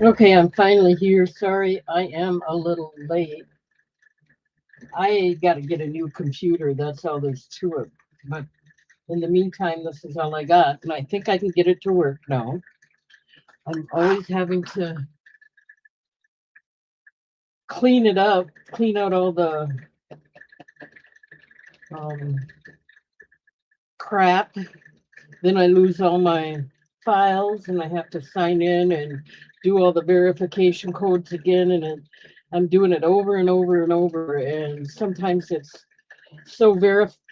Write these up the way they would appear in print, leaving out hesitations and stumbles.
Okay, I'm finally here. Sorry, I am a little late. I got to get a new computer. That's all there's to it. But in the meantime, this is all I got. And I think I can get it to work now. I'm always having to clean it up, clean out all the um, crap. Then I lose all my files and I have to sign in and do all the verification codes again. I'm doing it over and over and over. And sometimes it's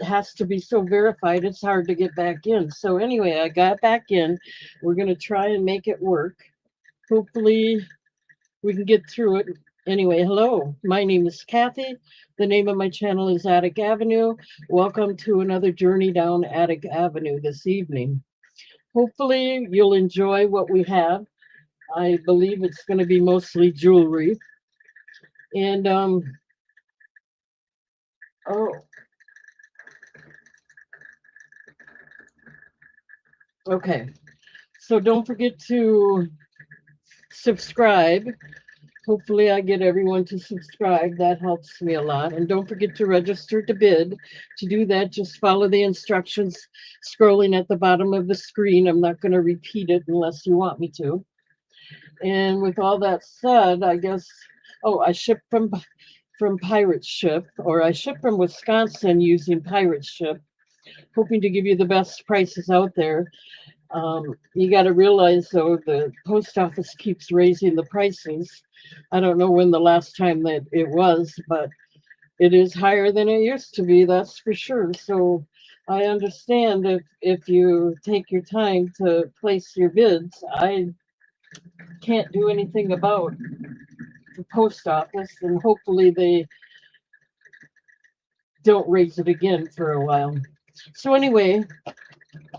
has to be so verified it's hard to get back in. So anyway, I got back in. We're going to try and make it work. Hopefully we can get through it. Anyway, hello, my name is Kathy. The name of my channel is Attic Avenue. Welcome to another journey down Attic Avenue this evening. Hopefully you'll enjoy what we have. I believe it's going to be mostly jewelry. And oh, okay. So don't forget to subscribe. Hopefully, I get everyone to subscribe. That helps me a lot. And don't forget to register to bid. To do that, just follow the instructions scrolling at the bottom of the screen. I'm not going to repeat it unless you want me to. And with all that said, I guess, oh, I ship from Pirate Ship, or I ship from Wisconsin using Pirate Ship, hoping to give you the best prices out there. You got to realize, though, the post office keeps raising the prices. I don't know when the last time that it was, but it is higher than it used to be, that's for sure. So I understand if you take your time to place your bids. I can't do anything about the post office, and hopefully they don't raise it again for a while. So anyway,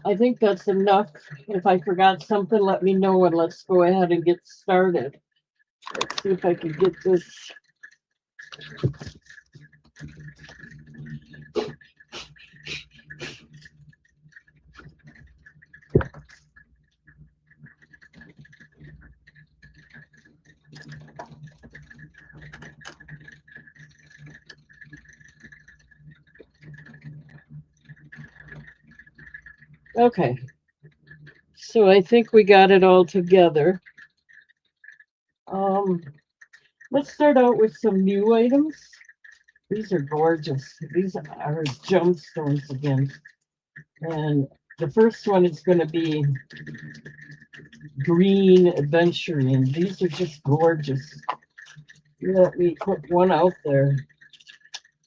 I think that's enough. If I forgot something, let me know and let's go ahead and get started. Let's see if I can get this. Okay, so I think we got it all together. Um, let's start out with some new items. These are gorgeous. These are gemstones again. And the first one is going to be green adventuring. These are just gorgeous. Let me put one out there.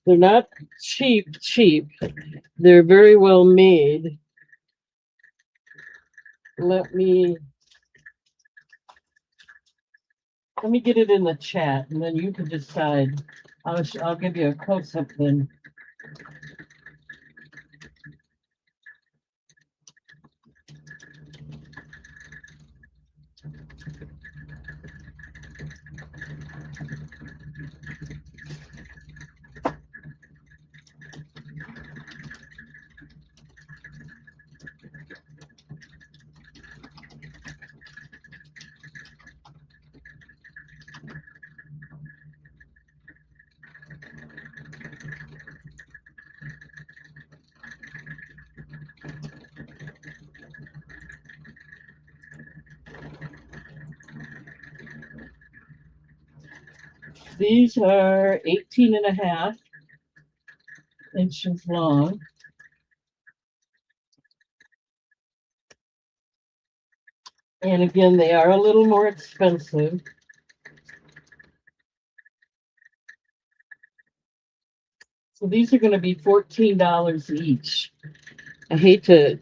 They're not cheap. They're very well made. Let me let me get it in the chat, and then you can decide. I'll give you a close up then. These are 18 and a half inches long. And again, they are a little more expensive. So these are going to be $14 each. I hate to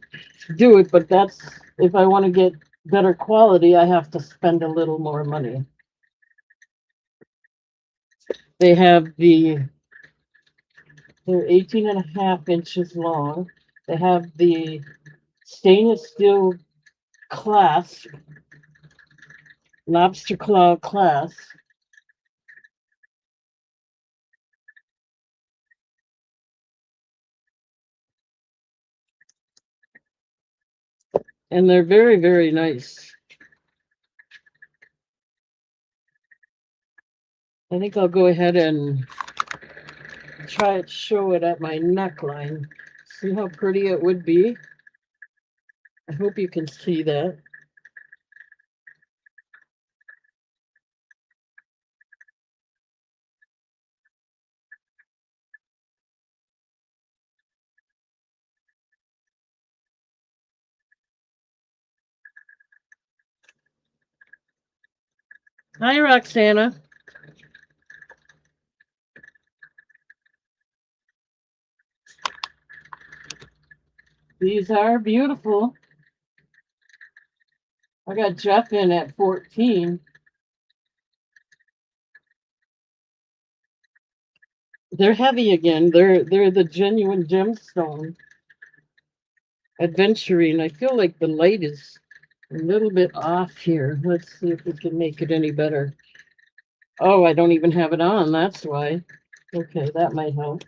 do it, but that's if I want to get better quality, I have to spend a little more money. They have they're 18 and a half inches long. They have the stainless steel clasp, lobster claw clasp. And they're very, very nice. I think I'll go ahead and try to show it at my neckline. See how pretty it would be? I hope you can see that. Hi, Roxana. These are beautiful. I got Jeff in at 14. They're heavy again. They're the genuine gemstone adventuring. I feel like the light is a little bit off here. Let's see if we can make it any better. Oh, I don't even have it on. That's why. Okay, that might help.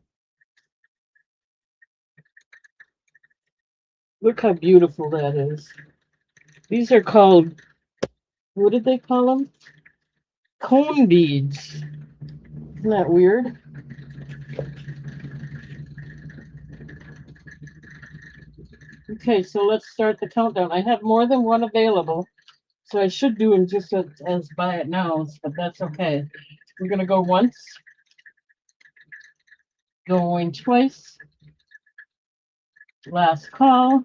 Look how beautiful that is. These are called, what did they call them? Cone beads. Isn't that weird? Okay, so let's start the countdown. I have more than one available, so I should do them just as buy it now, but that's okay. We're gonna go once, going twice, last call.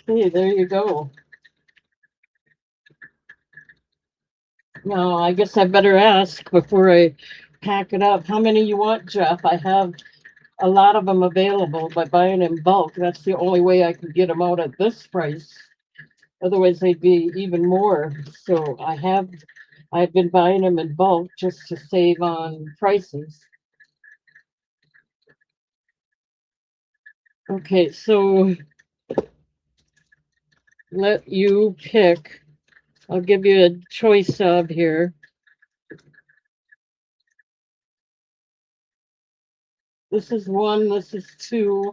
Okay, there you go. Now, I guess I better ask before I pack it up. How many you want, Jeff? I have a lot of them available, but buying in bulk, that's the only way I can get them out at this price. Otherwise, they'd be even more. So I've been buying them in bulk just to save on prices. Okay, so let you pick. I'll give you a choice of here. This is one, this is two.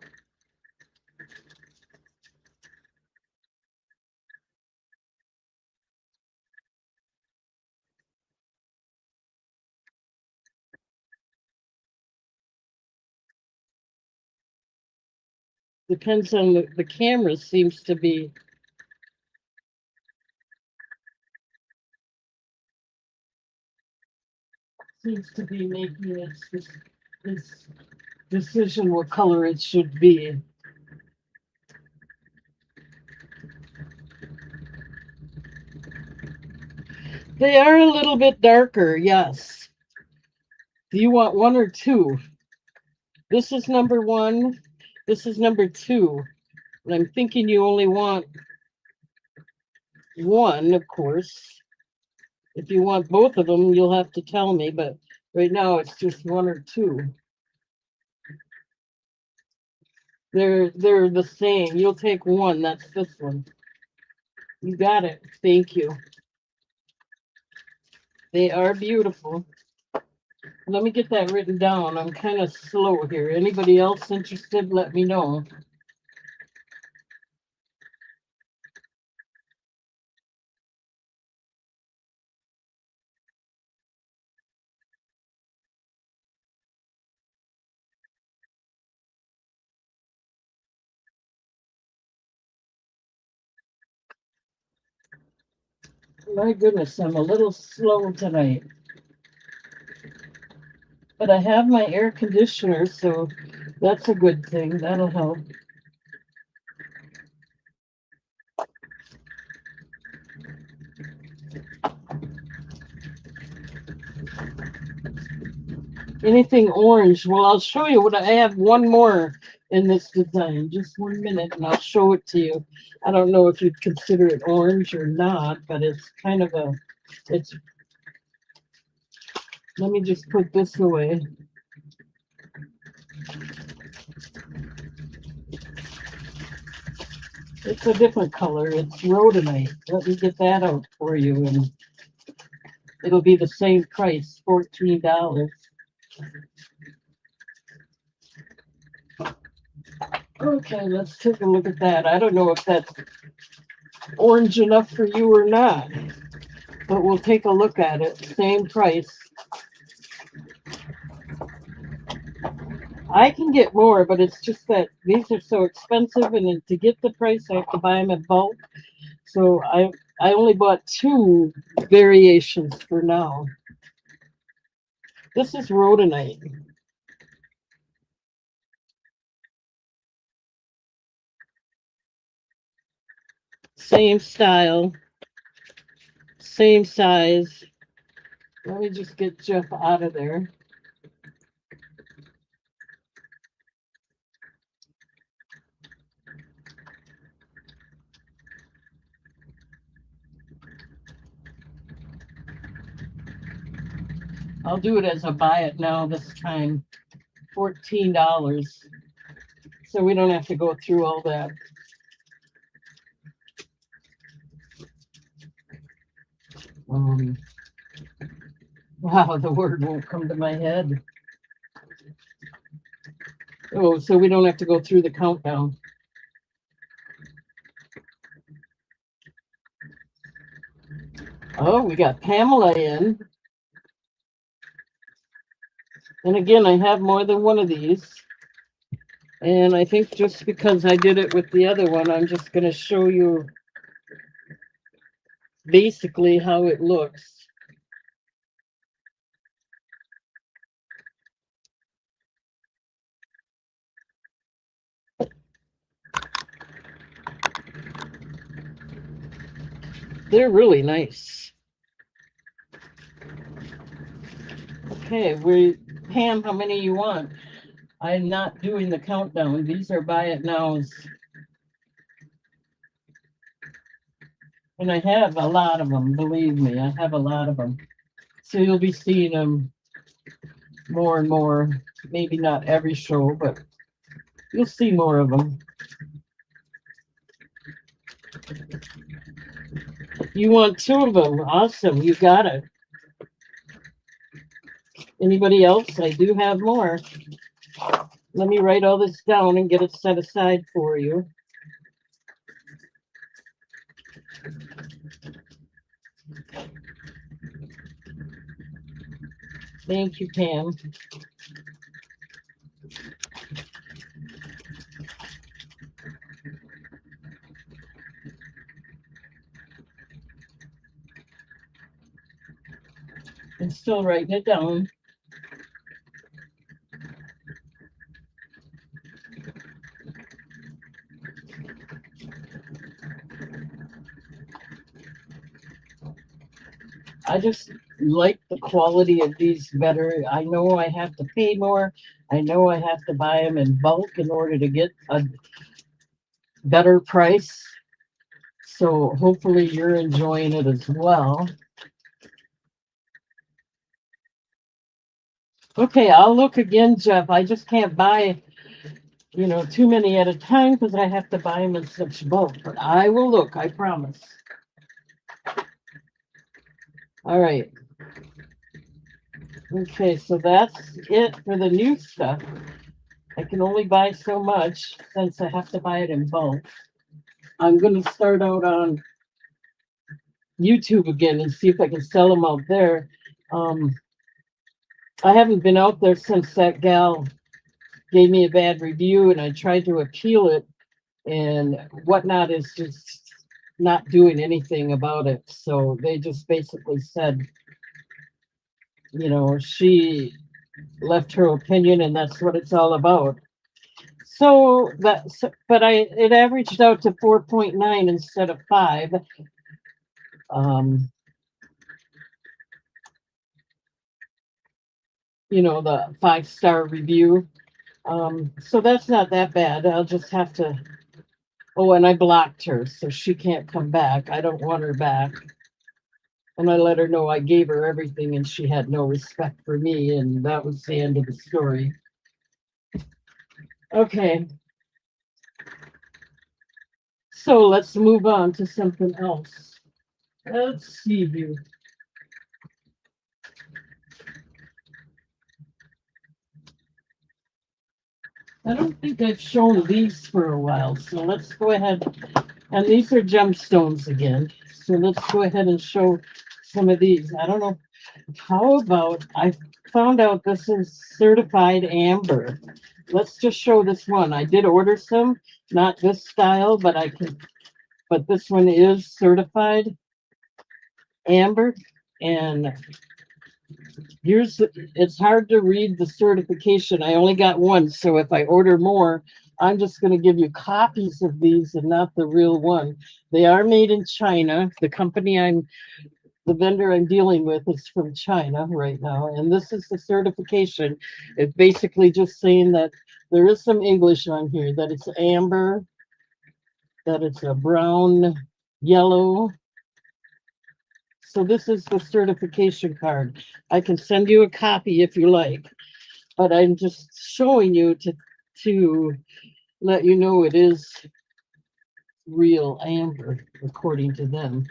Depends on the camera seems to be making its decision what color it should be. They are a little bit darker, yes. Do you want one or two? This is number one. This is number two. And I'm thinking you only want one, of course. If you want both of them, you'll have to tell me, but right now it's just one or two. They're the same. You'll take one. That's this one. You got it. Thank you. They are beautiful. Let me get that written down. I'm kind of slow here. Anybody else interested? Let me know. My goodness, I'm a little slow tonight. But I have my air conditioner, so that's a good thing. That'll help. Anything orange? Well, I'll show you what I have. One more in this design. Just 1 minute, and I'll show it to you. I don't know if you'd consider it orange or not, but it's kind of a. It's. Let me just put this away. It's a different color. It's rhodonite. Let me get that out for you, and it'll be the same price, $14. Okay, let's take a look at that. I don't know if that's orange enough for you or not, but we'll take a look at it. Same price. I can get more, but it's just that these are so expensive, and to get the price, I have to buy them in bulk. So I only bought two variations for now. This is rhodonite. Same style, same size. Let me just get Jeff out of there. I'll do it as a buy it now this time. $14. So we don't have to go through all that. Um, wow, the word won't come to my head. Oh, so we don't have to go through the countdown. Oh, we got Pamela in. And again, I have more than one of these. And I think just because I did it with the other one, I'm just going to show you basically how it looks. They're really nice. Okay, Pam, how many you want? I'm not doing the countdown. These are buy it nows. And I have a lot of them, believe me, I have a lot of them. So you'll be seeing them more and more. Maybe not every show, but you'll see more of them. You want two of them? Awesome, you got it. Anybody else? I do have more. Let me write all this down and get it set aside for you. Thank you, Pam. I'm still writing it down. I just like the quality of these better. I know I have to pay more. I know I have to buy them in bulk in order to get a better price. So hopefully you're enjoying it as well. Okay, I'll look again, Jeff. I just can't buy, too many at a time because I have to buy them in such bulk. But I will look, I promise. All right. Okay, so that's it for the new stuff. I can only buy so much since I have to buy it in bulk. I'm going to start out on YouTube again and see if I can sell them out there. I haven't been out there since that gal gave me a bad review, and I tried to appeal it, and Whatnot is just not doing anything about it. So they just basically said, she left her opinion, and that's what it's all about. So but it averaged out to 4.9 instead of 5. The 5-star review. So that's not that bad. I'll just have to. Oh, and I blocked her, so she can't come back. I don't want her back. And I let her know I gave her everything and she had no respect for me, and that was the end of the story. Okay. So let's move on to something else. Let's see here. I don't think I've shown these for a while, so let's go ahead. And these are gemstones again. So let's go ahead and show some of these. I don't know. How about I found out this is certified amber. Let's just show this one. I did order some, not this style, but but this one is certified amber. And it's hard to read the certification. I only got one, so if I order more, I'm just going to give you copies of these and not the real one. They are made in China. The vendor I'm dealing with is from China right now, and this is the certification. It's basically just saying that there is some English on here, that it's amber, that it's a brown, yellow. So this is the certification card. I can send you a copy if you like, but I'm just showing you to let you know it is real amber according to them.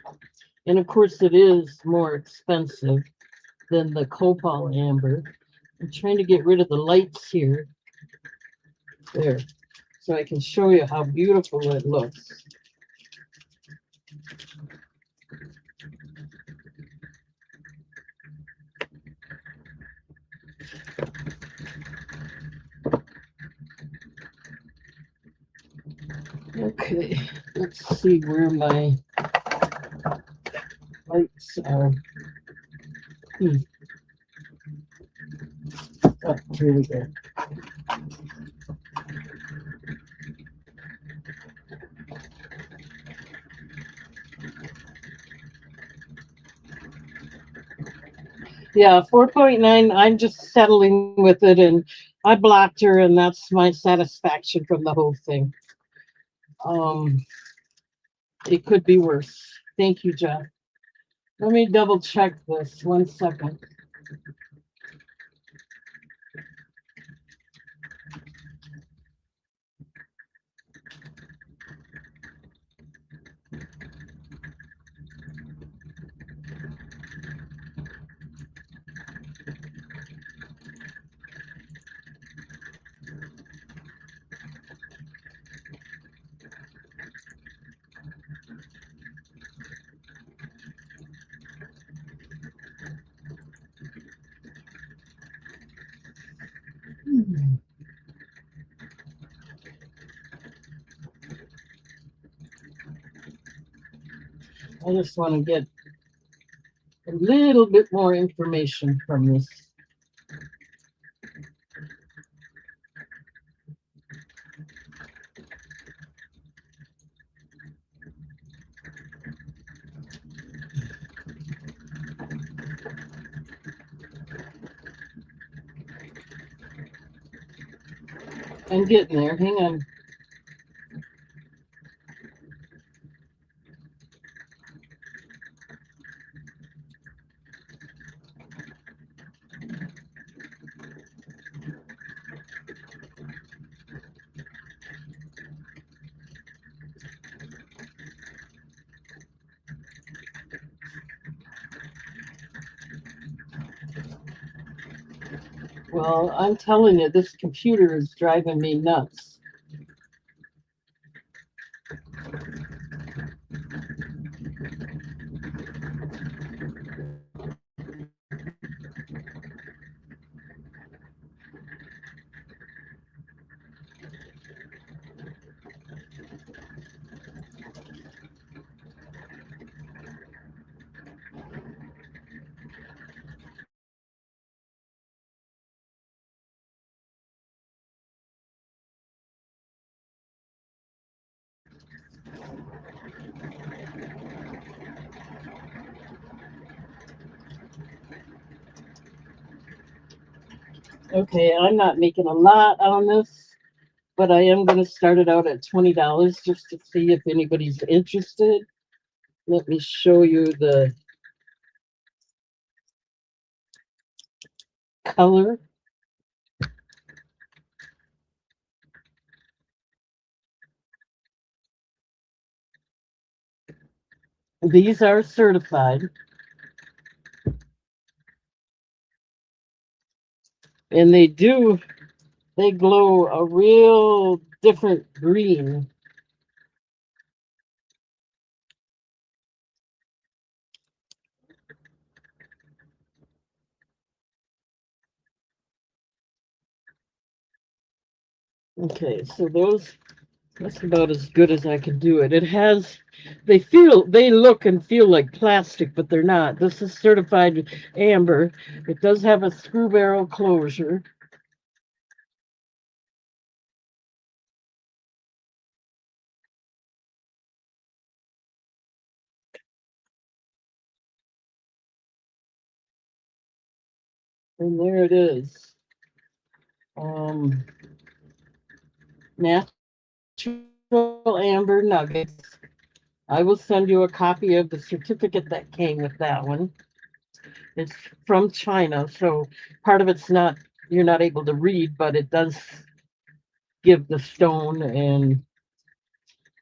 And of course it is more expensive than the copal amber. I'm trying to get rid of the lights here. There. So I can show you how beautiful it looks. Okay, let's see where my lights are. Oh, here we go. Yeah, 4.9, I'm just settling with it, and I blocked her, and that's my satisfaction from the whole thing. It could be worse. Thank you, Jeff. Let me double check this 1 second. I just want to get a little bit more information from this. I'm getting there. Hang on. Well, I'm telling you, this computer is driving me nuts. Okay, I'm not making a lot on this, but I am going to start it out at $20 just to see if anybody's interested. Let me show you the color. These are certified. And they do They glow a real different green. Okay, so that's about as good as I can do it. It has, they look and feel like plastic, but they're not. This is certified amber. It does have a screw barrel closure. And there it is. Um, Natural amber nuggets. I will send you a copy of the certificate that came with that one. It's from China, so part of it's not, you're not able to read, but it does give the stone and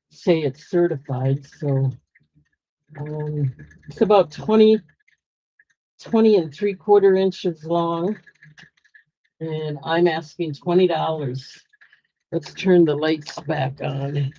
say it's certified. So it's about 20 and 3/4 inches long, and I'm asking $20. Let's turn the lights back on.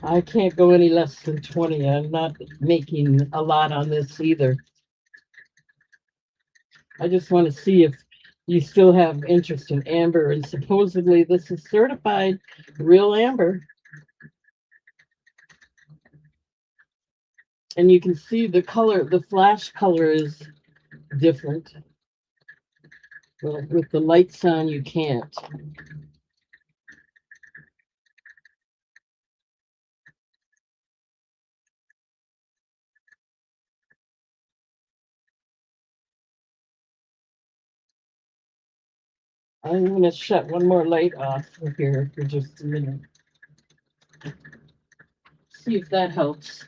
I can't go any less than 20. I'm not making a lot on this either. I just want to see if you still have interest in amber, and supposedly this is certified real amber. And you can see the color, the flash color is different. Well, with the lights on, you can't. I'm going to shut one more light off here for just a minute. See if that helps.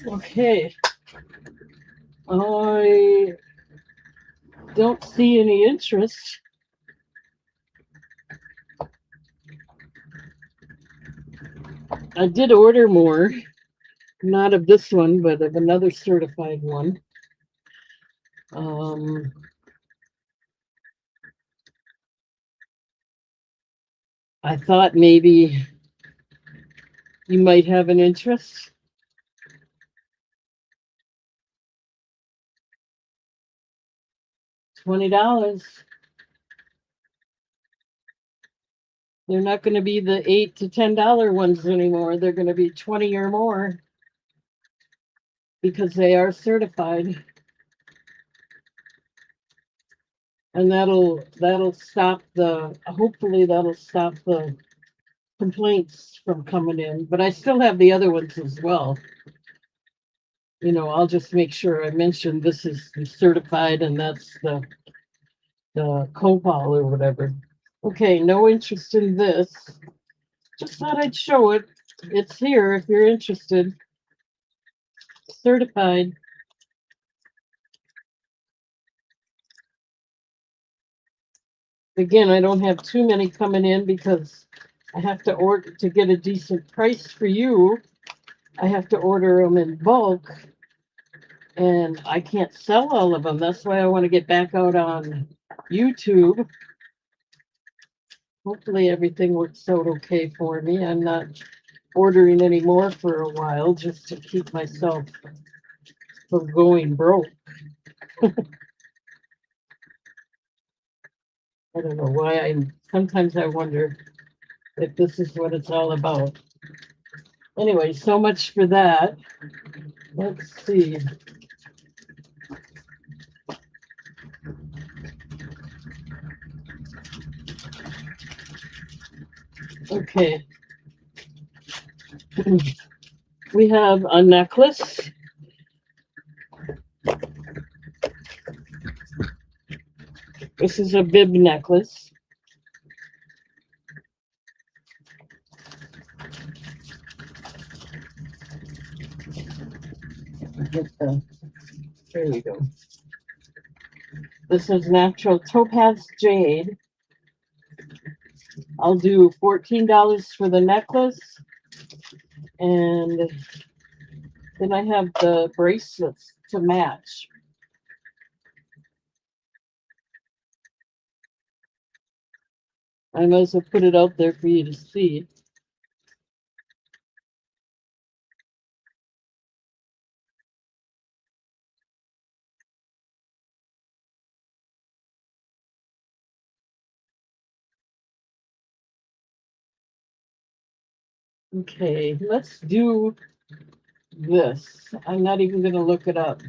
Okay. I don't see any interest. I did order more, not of this one, but of another certified one. Um, I thought maybe you might have an interest. $20. They're not going to be the $8 to $10 ones anymore. They're going to be 20 or more because they are certified. And that'll stop the, hopefully that'll stop the complaints from coming in. But I still have the other ones as well. You know, I'll just make sure I mention this is certified and that's the copal or whatever. Okay, no interest in this. Just thought I'd show it. It's here if you're interested. Certified. Again, I don't have too many coming in because I have to order to get a decent price for you. I have to order them in bulk and I can't sell all of them. That's why I want to get back out on YouTube. Hopefully everything works out okay for me. I'm not ordering any more for a while just to keep myself from going broke. I don't know why sometimes I wonder if this is what it's all about. Anyway, so much for that. Let's see. Okay. We have a necklace. This is a bib necklace. There we go. This is natural topaz jade. I'll do $14 for the necklace. And then I have the bracelets to match. I might as well put it out there for you to see. Okay, let's do this. I'm not even going to look it up.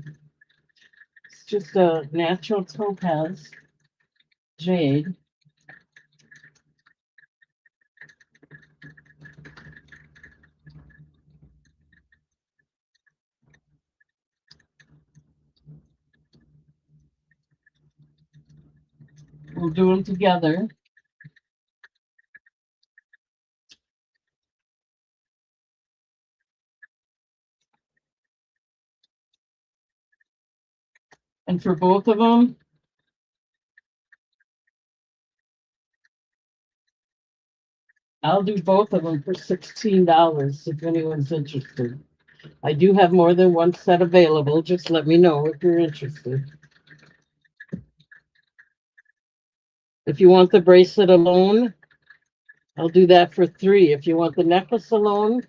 It's just a natural topaz jade. We'll do them together. And for both of them, I'll do both of them for $16 if anyone's interested. I do have more than one set available. Just let me know if you're interested. If you want the bracelet alone, I'll do that for $3. If you want the necklace alone,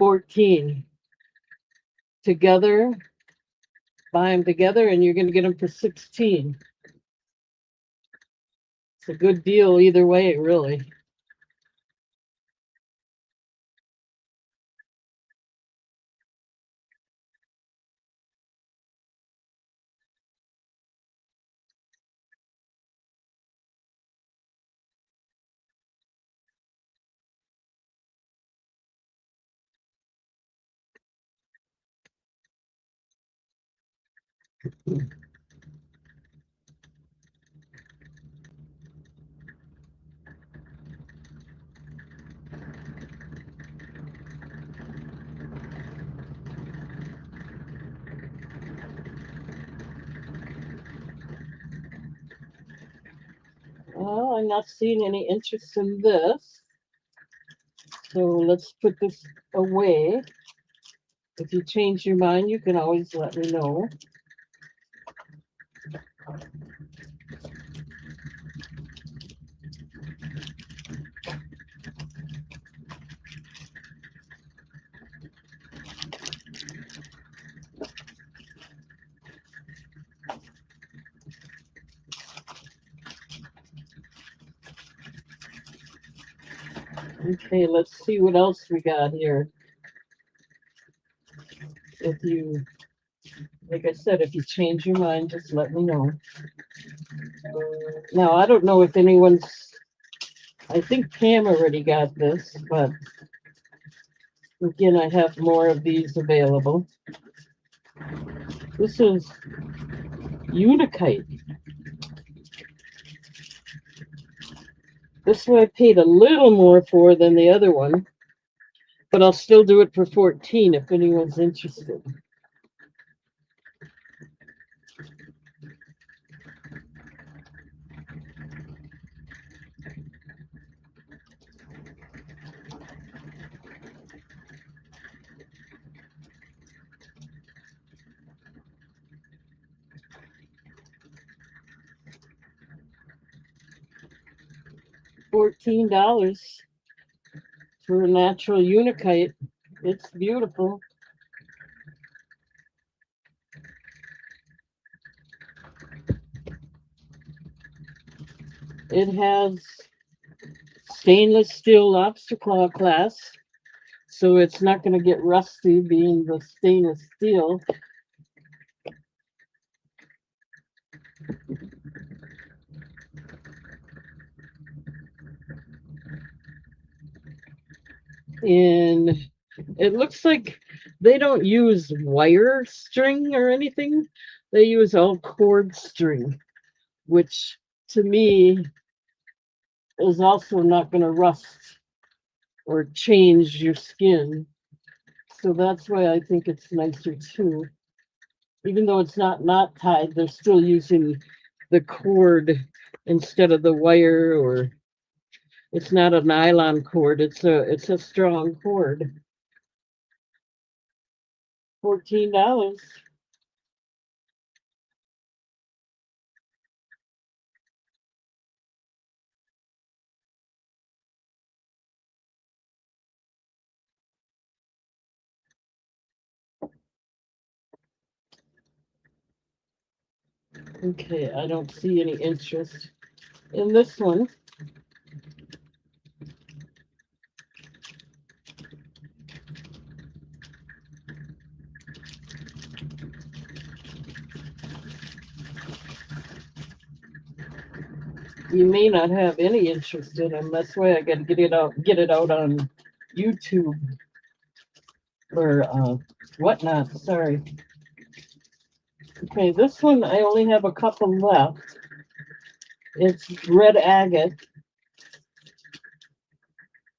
$14. Together, buy them together, and you're going to get them for $16. It's a good deal either way, really. Well, I'm not seeing any interest in this. So let's put this away. If you change your mind, you can always let me know. Okay, let's see what else we got here. If you, like I said, if you change your mind, just let me know. Now, I don't know if anyone's, I think Pam already got this, but again, I have more of these available. This is Unikite. This one I paid a little more for than the other one, but I'll still do it for 14 if anyone's interested. $14 for a natural Unikite. It's beautiful. It has stainless steel lobster claw clasp, so it's not going to get rusty being the stainless steel. And it looks like they don't use wire string or anything. They use all cord string, which to me is also not going to rust or change your skin. So that's why I think it's nicer too. Even though it's not knot tied, they're still using the cord instead of the wire, or it's not a nylon cord. It's a strong cord. $14. Okay, I don't see any interest in this one. You may not have any interest in them. That's why I got to get it out on YouTube or whatnot. Sorry. Okay, this one I only have a couple left. It's red agate,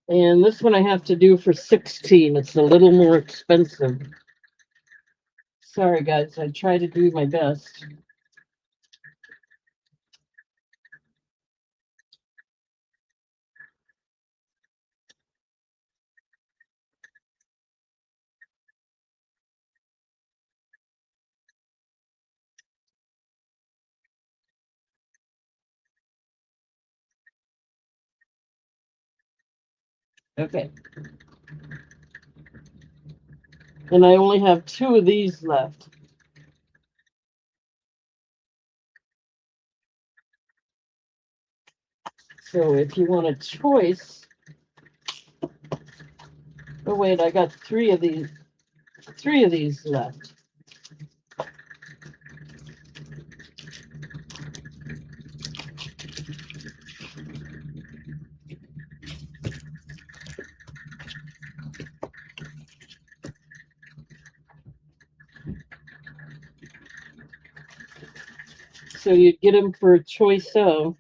and this one I have to do for 16. It's a little more expensive. Sorry, guys. I try to do my best. Okay. And I only have two of these left. So if you want a choice, oh wait, I got three of these left. So you get them for a choice of.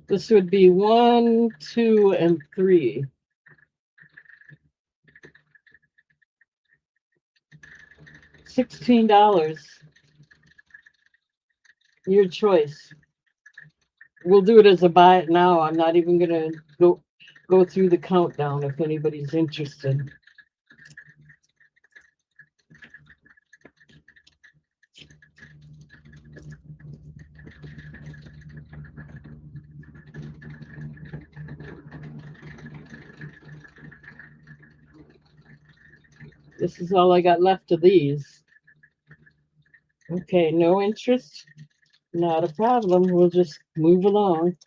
This would be 1, 2, and 3. $16. Your choice. We'll do it as a buy it now. I'm not even gonna go through the countdown if anybody's interested. This is all I got left of these. Okay, no interest? Not a problem. We'll just move along.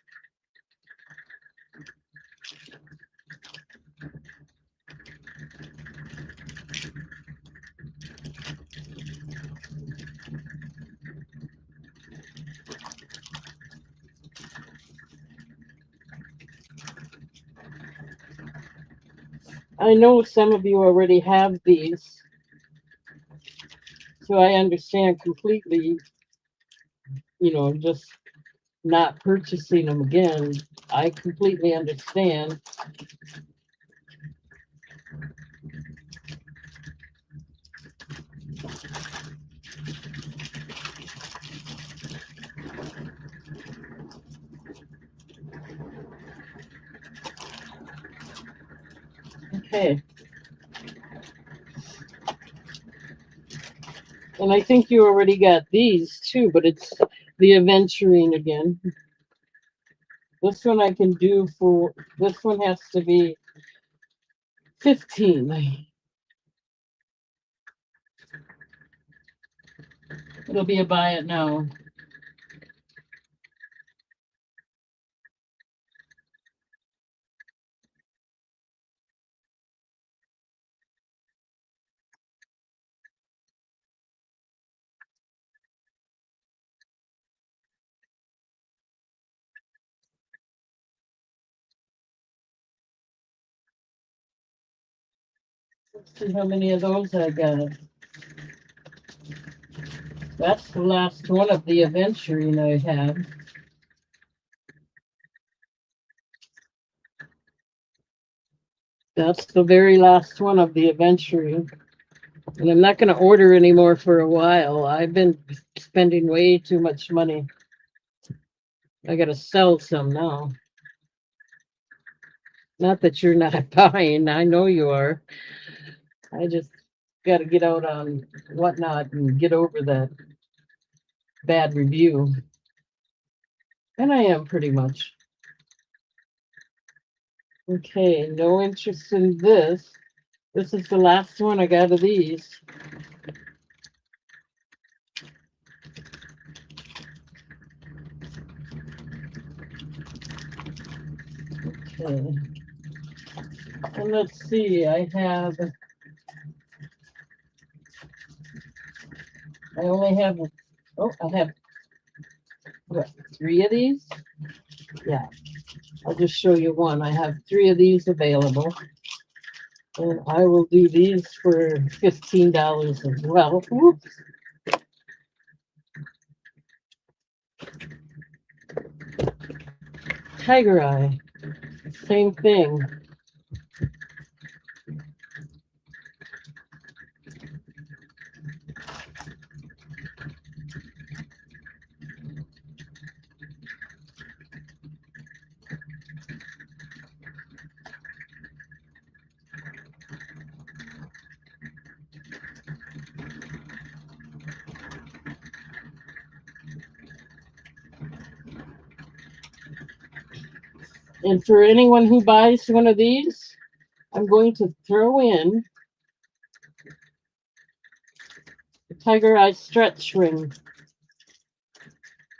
I know some of you already have these, so I understand completely, just not purchasing them again. I completely understand. Okay. And I think you already got these too, but it's the aventurine again. This one I can do for, this one has to be 15. It'll be a buy it now. Let's see how many of those I got. That's the last one of the aventurine I have. That's the very last one of the aventurine. And I'm not going to order anymore for a while. I've been spending way too much money. I got to sell some now. Not that you're not buying. I know you are. I just got to get out on Whatnot and get over that bad review. And I am pretty much. Okay, no interest in this. This is the last one I got of these. Okay. And let's see, I only have, I have, what, 3 of these? Yeah, I'll just show you one. I have 3 of these available. And I will do these for $15 as well. Whoops. Tiger Eye, same thing. And for anyone who buys one of these, I'm going to throw in the Tiger Eye stretch ring.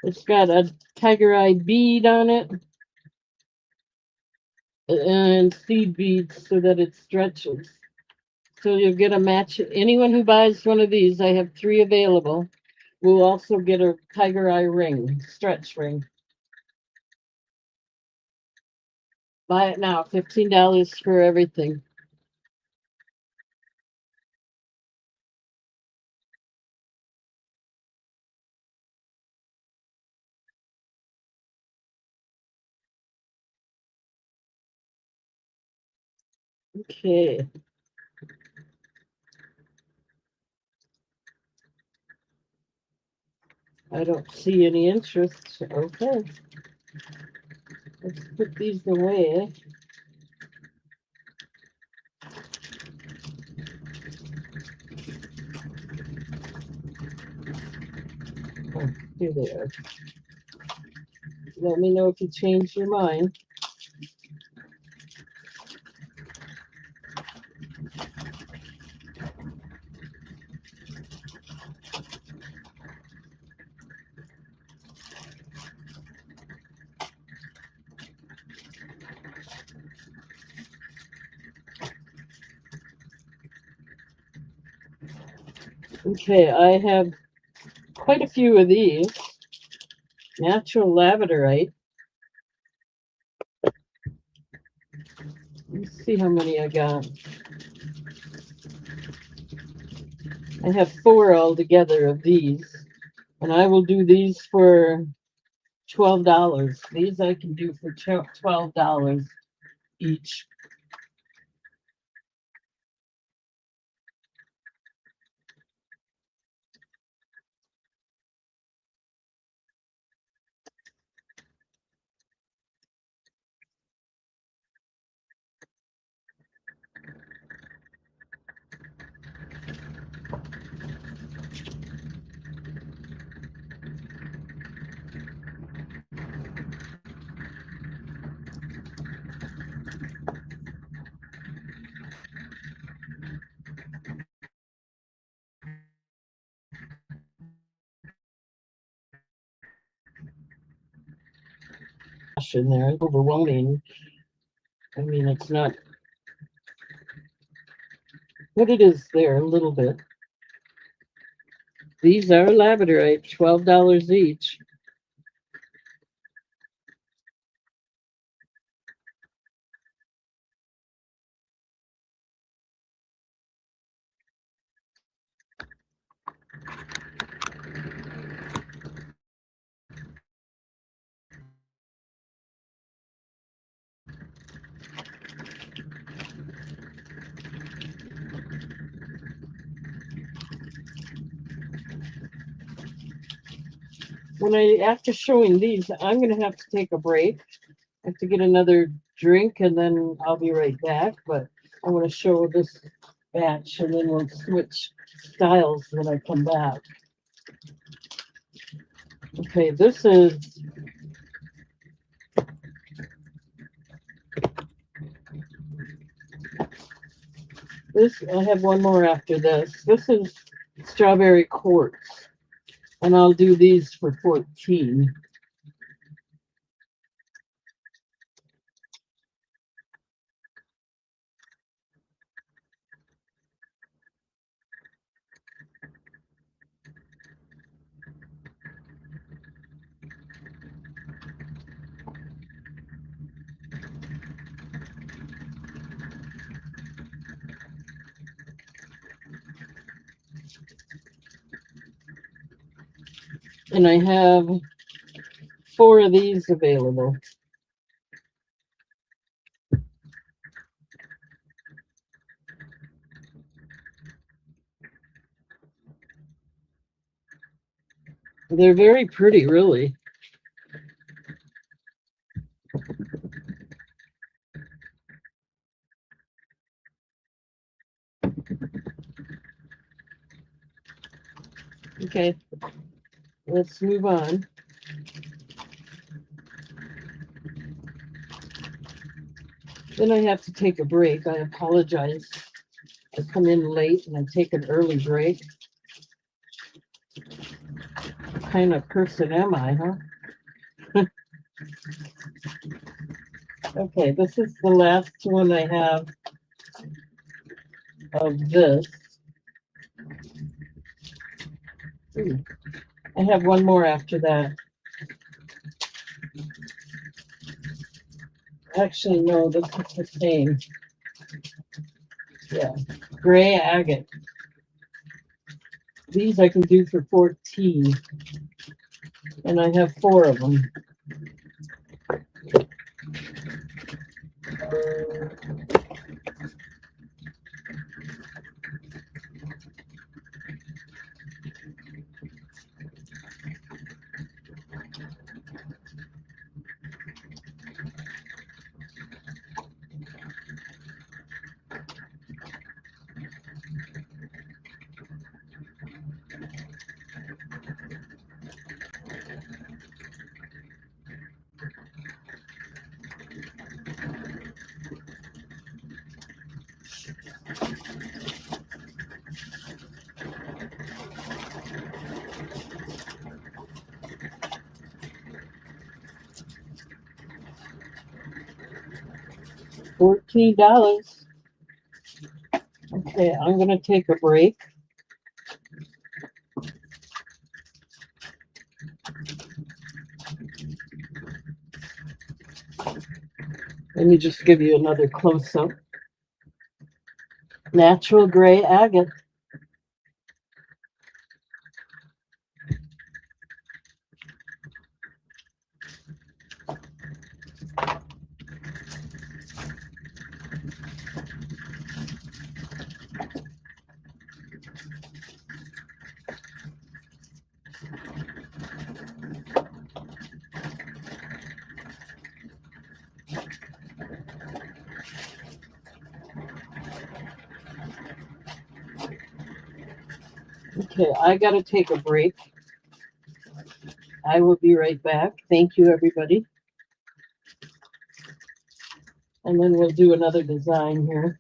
It's got a Tiger Eye bead on it and seed beads so that it stretches. So you'll get a match. Anyone who buys one of these, I have 3 available, will also get a Tiger Eye ring, stretch ring. Buy it now, $15 for everything. Okay. I don't see any interest. Okay. Let's put these away. Oh, here they are. Let me know if you change your mind. Okay, I have quite a few of these. Natural labradorite. Let's see how many I got. I have 4 altogether of these. And I will do these for $12. These I can do for $12 each. In there, it's overwhelming. I mean, it's not, but it is there a little bit. These are labradorite, $12 each. After showing these, I'm gonna have to take a break. I have to get another drink and then I'll be right back, but I want to show this batch and then we'll switch styles when I come back. Okay, this I have one more after this. This is strawberry quartz, and I'll do these for 14. And I have 4 of these available. They're very pretty, really. Okay, let's move on. Then I have to take a break. I apologize. I come in late and I take an early break. What kind of person am I, huh? Okay, this is the last one I have of this. I have one more after that. Actually, no, this is the same. Yeah, gray agate. These I can do for 14, and I have 4 of them. $14. Okay, I'm gonna take a break. Let me just give you another close-up. Natural gray agate. Okay, I gotta take a break. I will be right back. Thank you, everybody. And then we'll do another design here.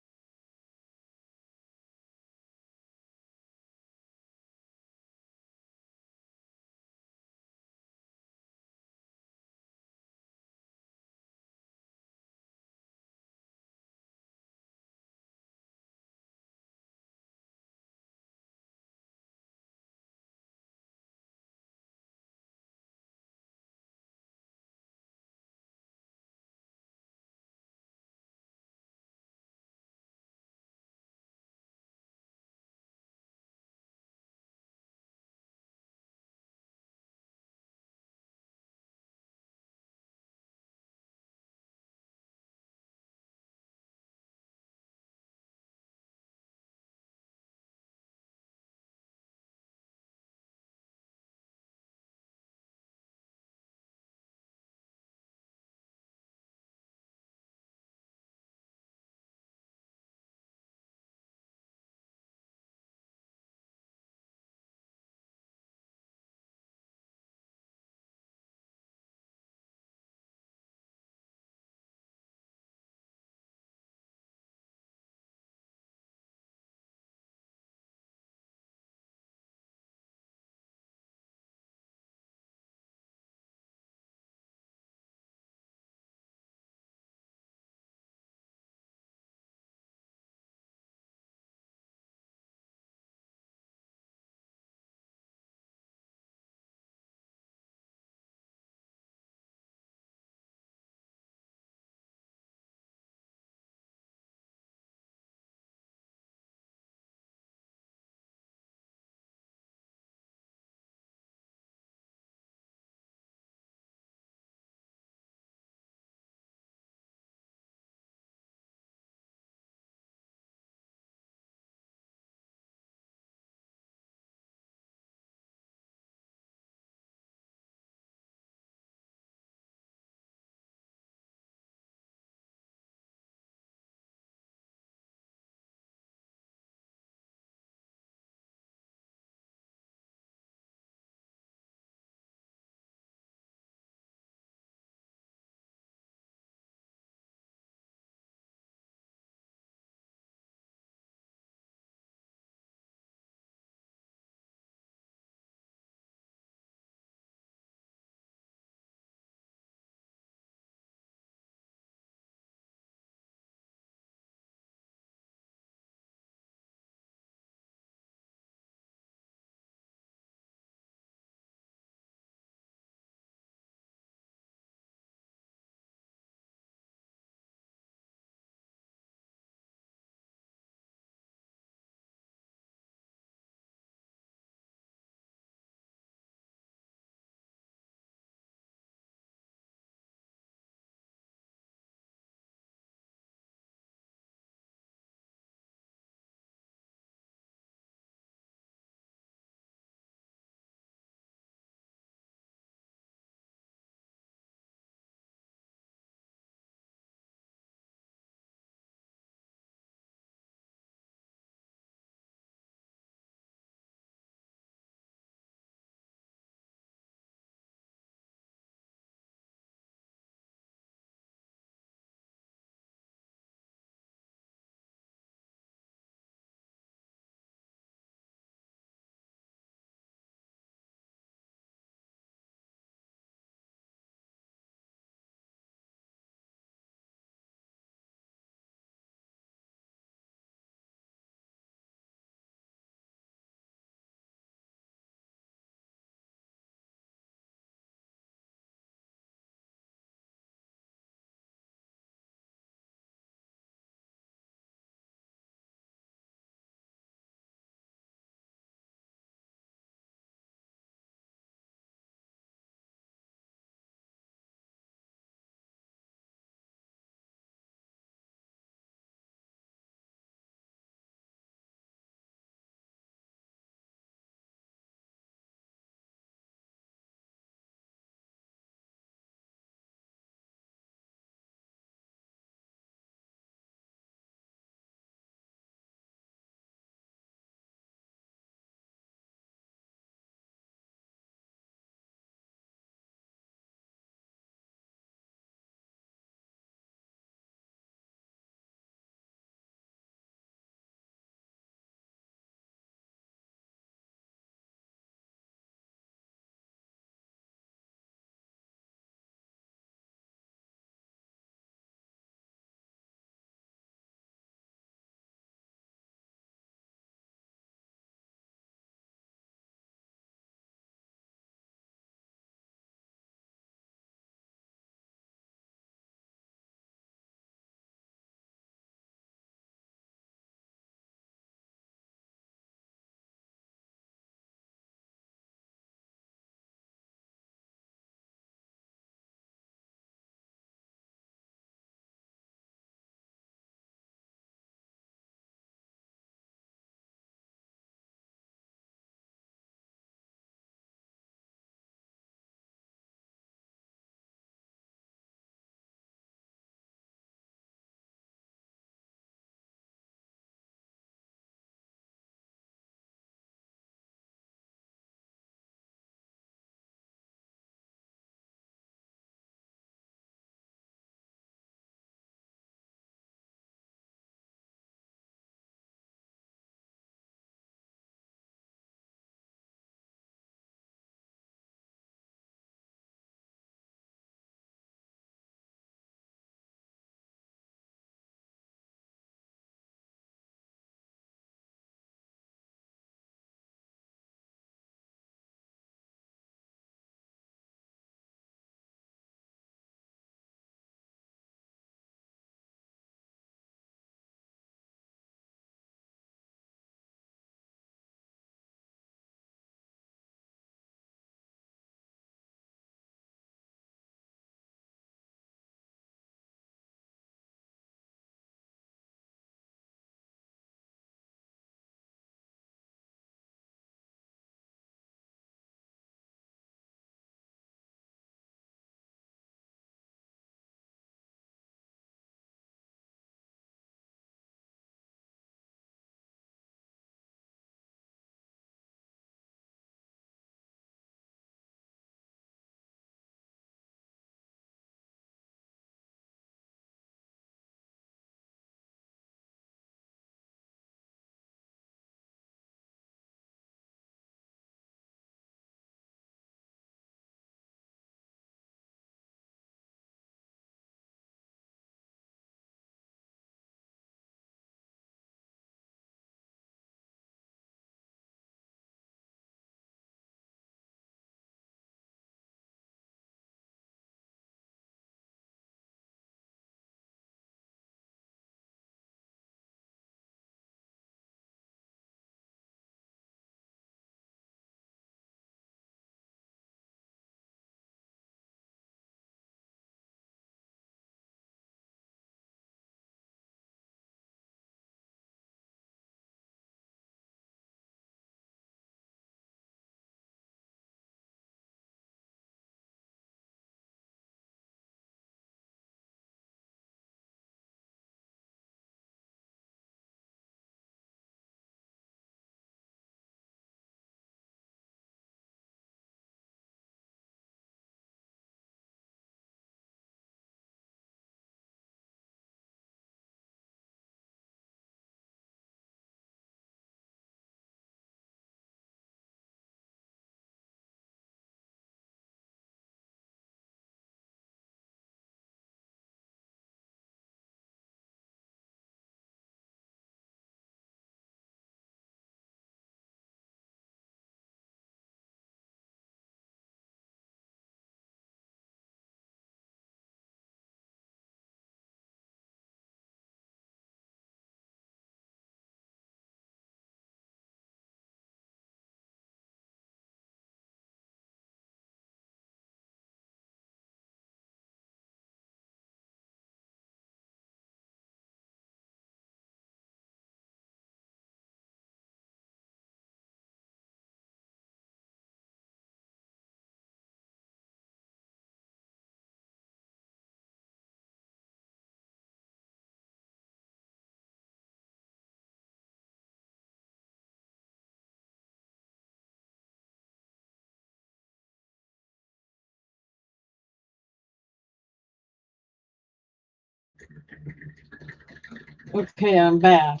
Okay, I'm back.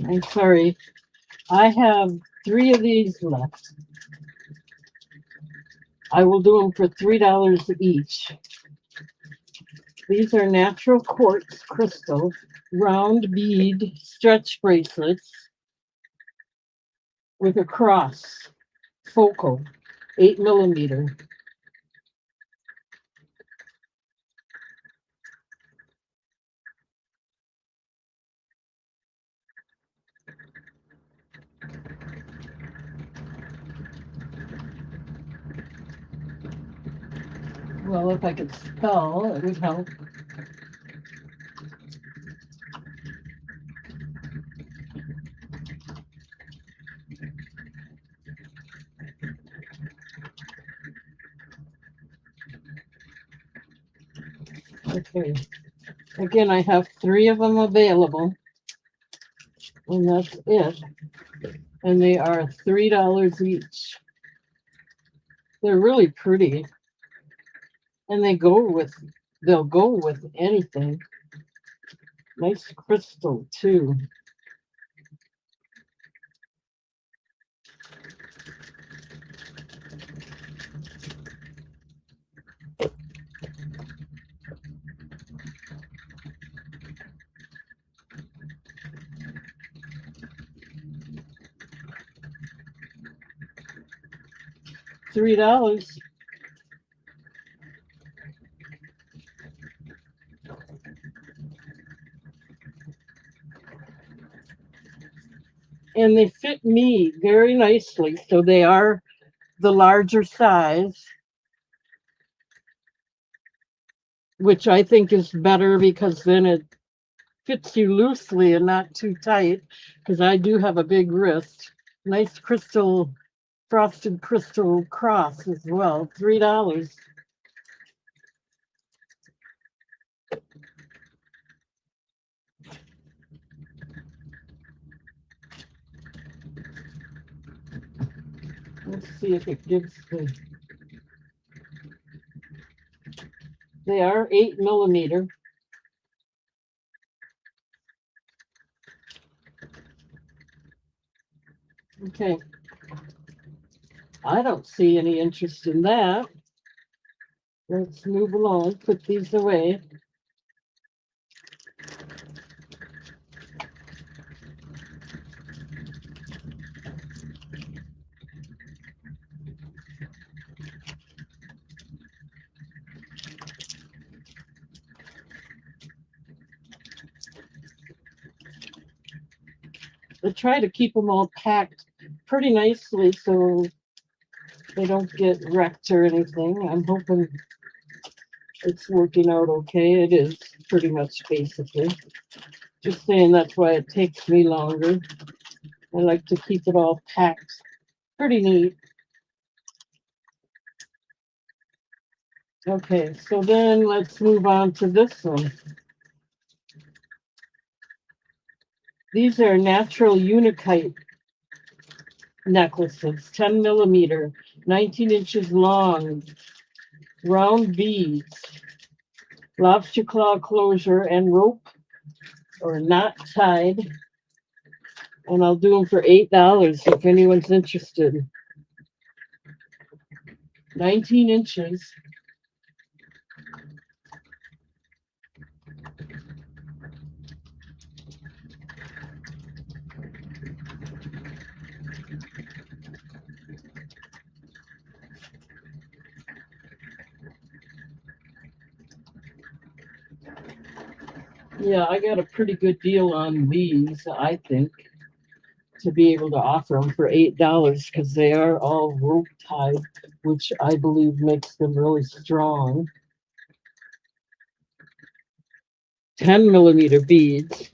I'm sorry. I have 3 of these left. I will do them for $3 each. These are natural quartz crystal round bead stretch bracelets with a cross, focal, 8 millimeter. Well, if I could spell, it would help. Okay. Again, I have 3 of them available, and that's it. And they are $3 each. They're really pretty, and they'll go with anything. Nice crystal too. $3. And they fit me very nicely. So they are the larger size, which I think is better because then it fits you loosely and not too tight, because I do have a big wrist. Nice crystal, frosted crystal cross as well, $3. Let's see if it gives the. They are 8 millimeter. Okay. I don't see any interest in that. Let's move along, put these away. I try to keep them all packed pretty nicely so they don't get wrecked or anything. I'm hoping it's working out okay. It is pretty much basically. Just saying that's why it takes me longer. I like to keep it all packed pretty neat. Okay, so then let's move on to this one. These are natural unakite necklaces, 10 millimeter, 19 inches long, round beads, lobster claw closure, and rope or knot tied. And I'll do them for $8 if anyone's interested. 19 inches. Yeah, I got a pretty good deal on these, I think, to be able to offer them for $8 because they are all rope tied, which I believe makes them really strong. 10 millimeter beads,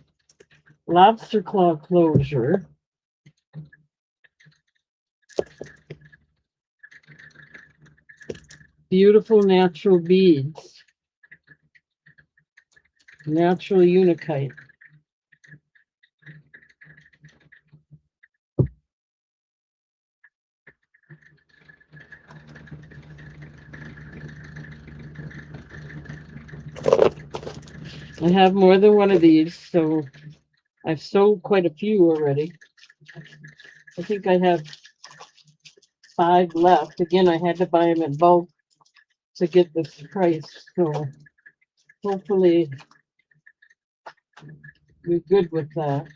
lobster claw closure, beautiful natural beads, natural unakite. I have more than one of these, so I've sold quite a few already. I think I have 5 left. Again, I had to buy them in bulk to get this price, so hopefully we're good with that.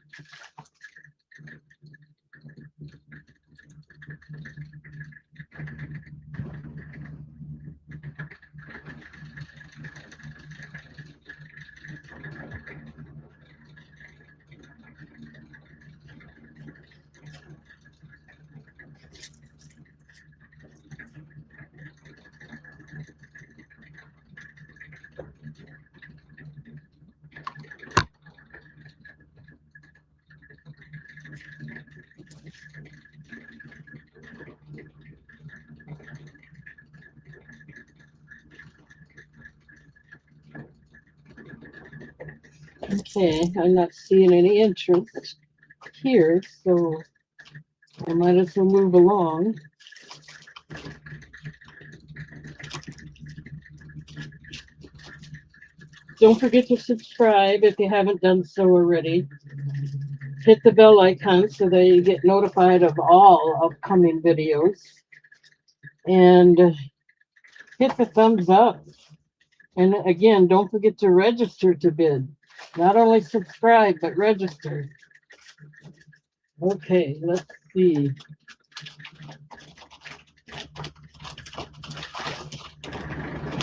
Okay, I'm not seeing any interest here, so I might as well move along. Don't forget to subscribe if you haven't done so already. Hit the bell icon so that you get notified of all upcoming videos. And hit the thumbs up. And again, don't forget to register to bid. Not only subscribe, but register. Okay, let's see.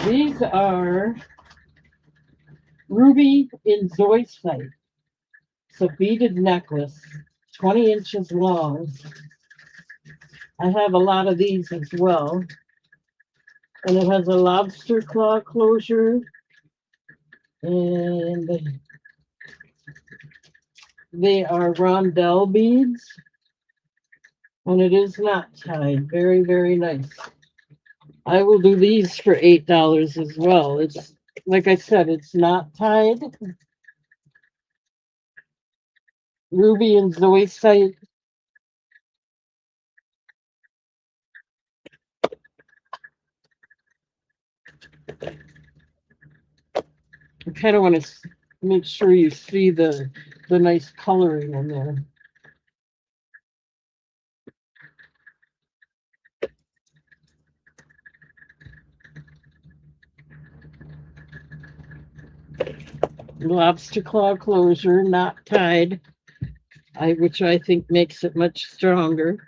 These are ruby in zoisite. It's a beaded necklace, 20 inches long. I have a lot of these as well. And it has a lobster claw closure. And they are rondelle beads. And it is not tied. Very, very nice. I will do these for $8 as well. It's like I said, it's not tied. Ruby and zoisite. I kind of want to make sure you see the nice coloring in there. Lobster claw closure, not tied, which I think makes it much stronger.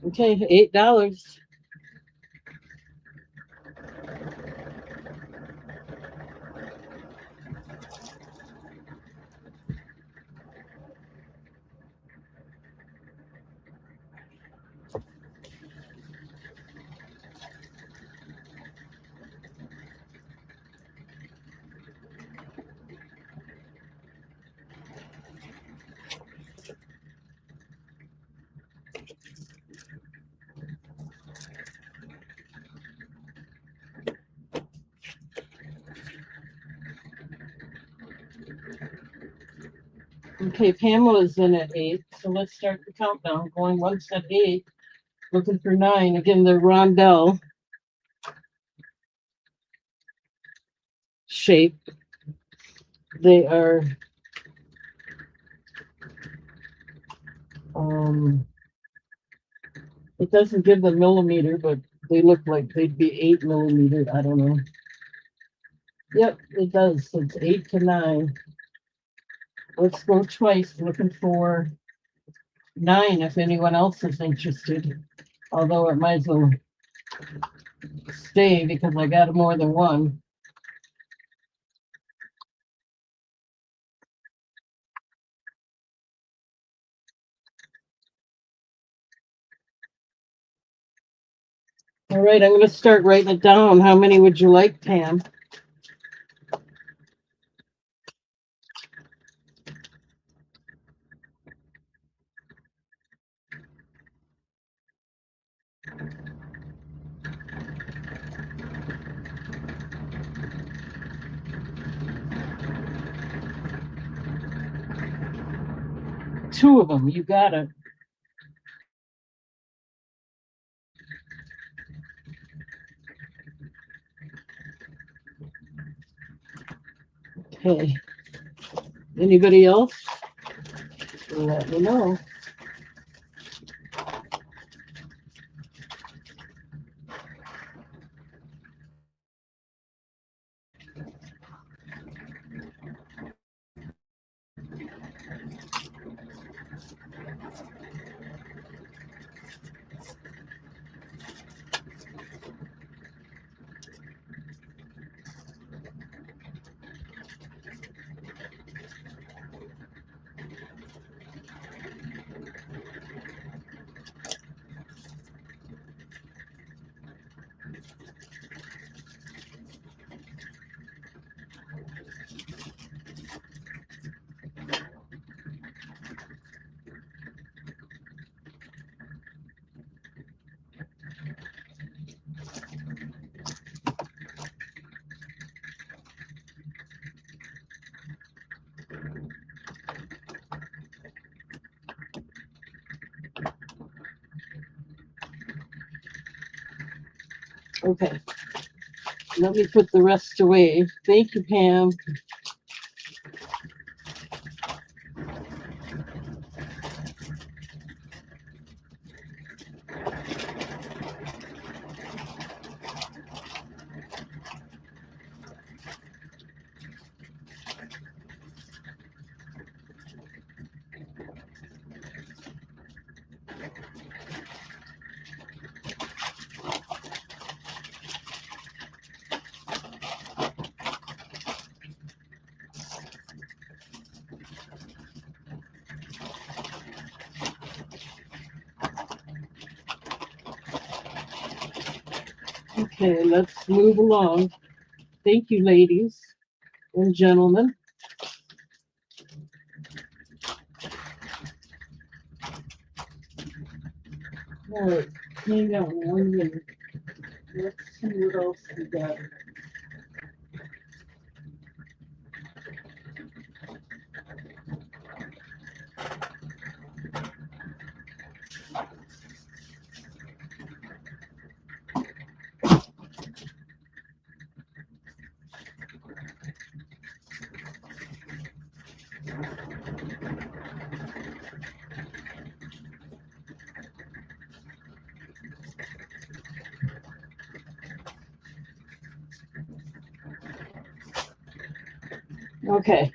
Okay, $8. Okay, Pamela's in at 8, so let's start the countdown. Going once at 8, looking for 9. Again, they're rondelle shape. They are it doesn't give the millimeter, but they look like they'd be 8 millimeter. I don't know. Yep, it does. It's 8 to 9. Let's go twice, looking for 9 if anyone else is interested. Although it might as well stay because I got more than one. All right, I'm going to start writing it down. How many would you like, Pam? Two of them. You got it. Okay. Anybody else? Let me know. Okay. Let me put the rest away. Thank you, Pam. Okay, let's move along. Thank you, ladies and gentlemen. All right, hang on 1 minute. Let's see what else we got. Okay.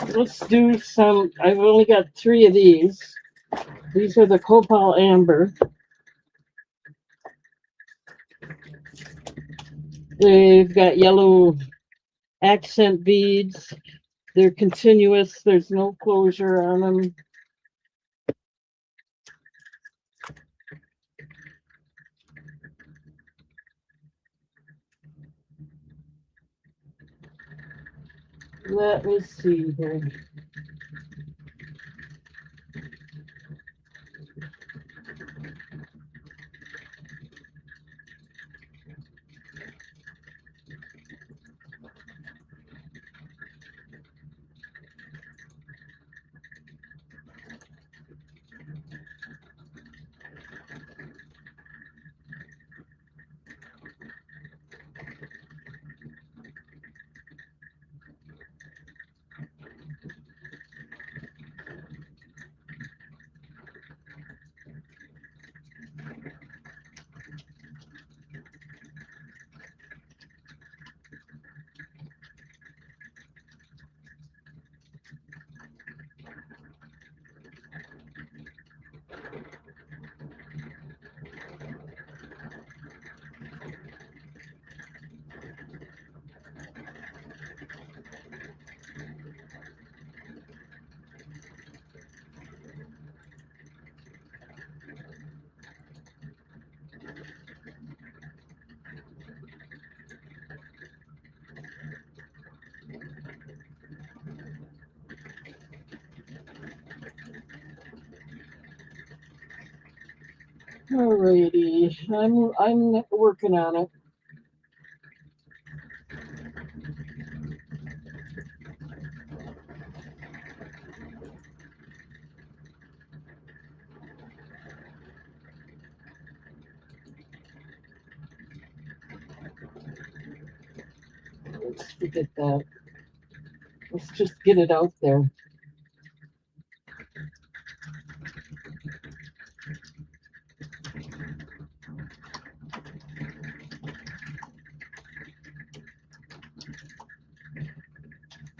Let's do some. I've only got 3 of these. These are the Copal Amber. They've got yellow accent beads. They're continuous. There's no closure on them. Let me see here. Alrighty, I'm working on it. Let's forget that. Let's just get it out there.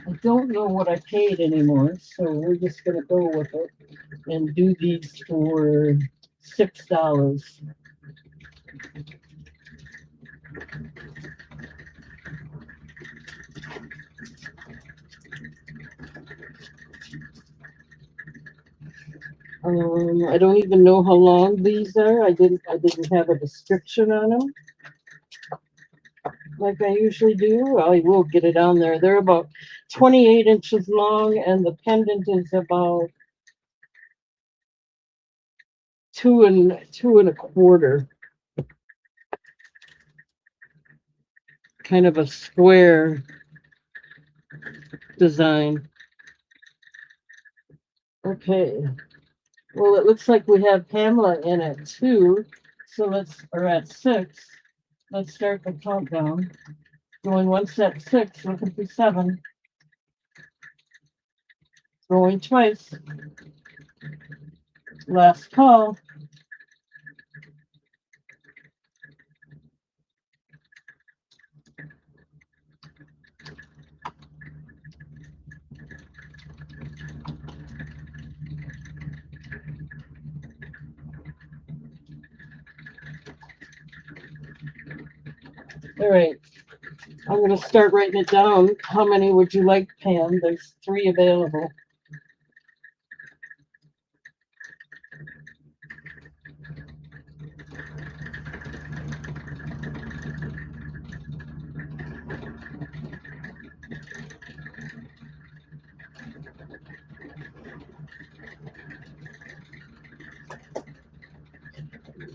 I don't know what I paid anymore, so we're just gonna go with it and do these for $6. I don't even know how long these are. I didn't have a description on them like I usually do. I will get it on there. They're about 28 inches long, and the pendant is about two and a quarter. Kind of a square design. Okay. Well, it looks like we have Pamela in at 2, so or at 6. Let's start the countdown. Going once at 6, looking for 7. Going twice. Last call. All right. I'm going to start writing it down. How many would you like, Pam? There's 3 available.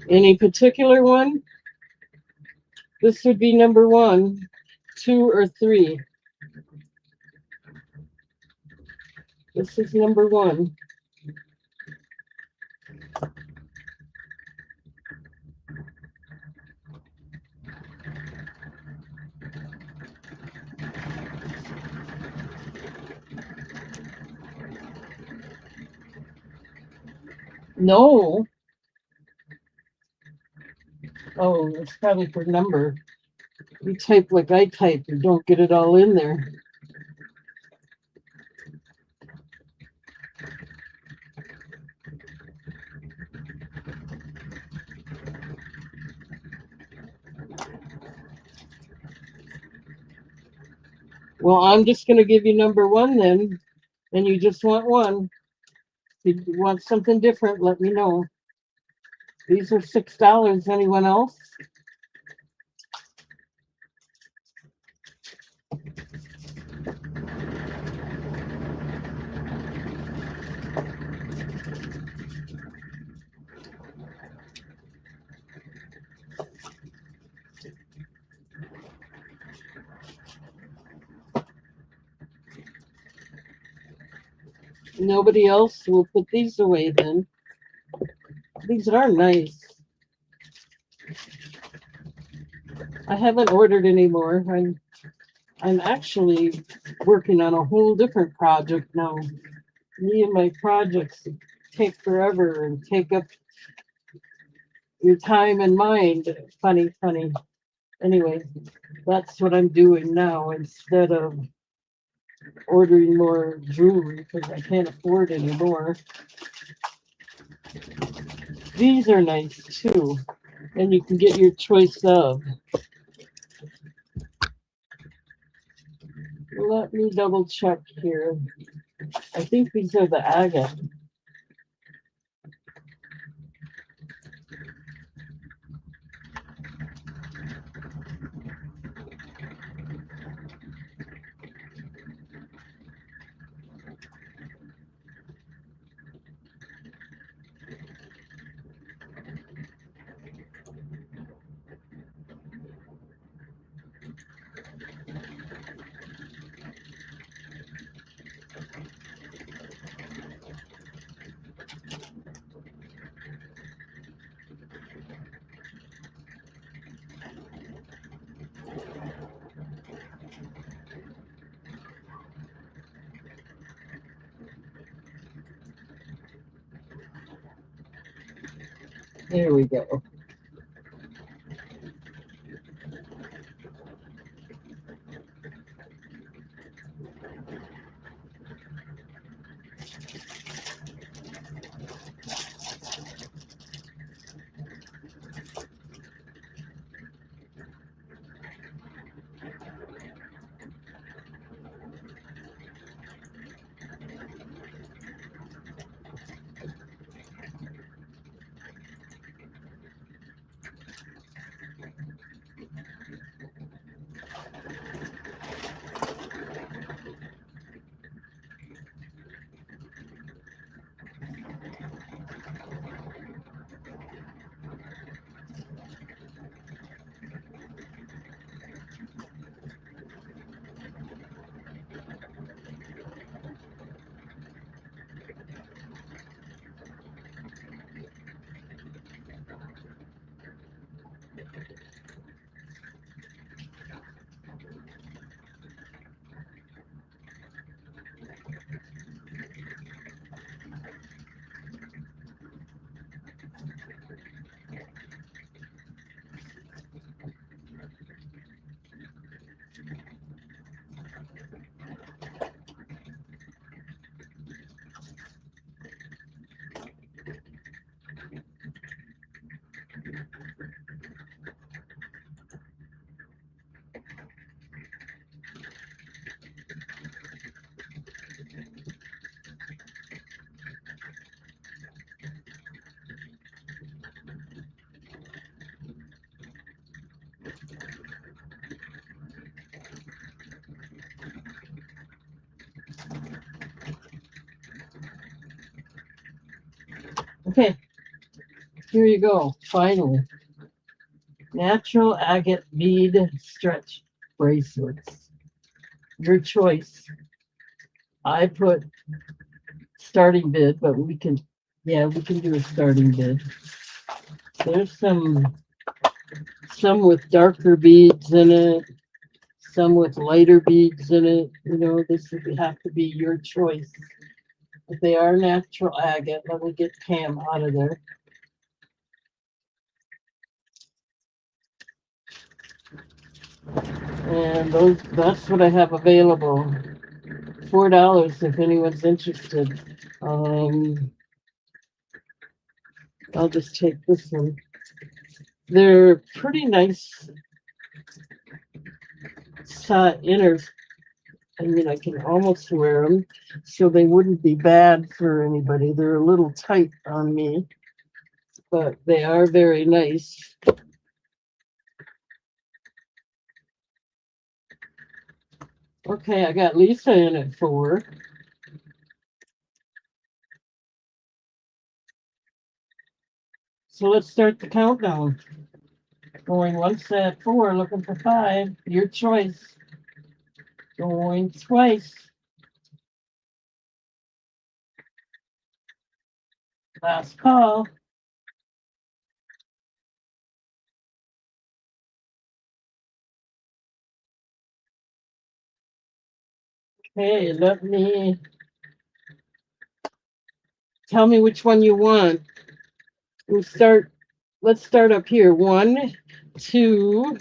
Any particular one? This would be number 1, 2, or 3. This is number 1. No. Oh, it's probably for number. You type like I type and don't get it all in there. Well, I'm just going to give you number 1 then, and you just want 1. If you want something different, let me know. These are $6. Anyone else? Nobody else? We'll put these away then. These are nice. I haven't ordered anymore. I'm actually working on a whole different project now. Me and my projects take forever and take up your time and mind. Funny, funny. Anyway, that's what I'm doing now instead of ordering more jewelry because I can't afford anymore. These are nice too, and you can get your choice of. Let me double check here. I think these are the agate. There we go. Okay, here you go. Finally, natural agate bead stretch bracelets. Your choice. I put starting bid, but we can, yeah, we can do a starting bid. There's some with darker beads in it, some with lighter beads in it. You know, this would have to be your choice. If they are natural agate, let me get Pam out of there. And those, that's what I have available. $4 if anyone's interested. I'll just take this one. They're pretty nice inners. I mean, I can almost wear them, so they wouldn't be bad for anybody. They're a little tight on me, but they are very nice. Okay, I got Lisa in at 4. So let's start the countdown. Going once at 4, looking for 5. Your choice. Going twice. Last call. Okay, let me tell me which one you want. Let's start up here. 1, 2,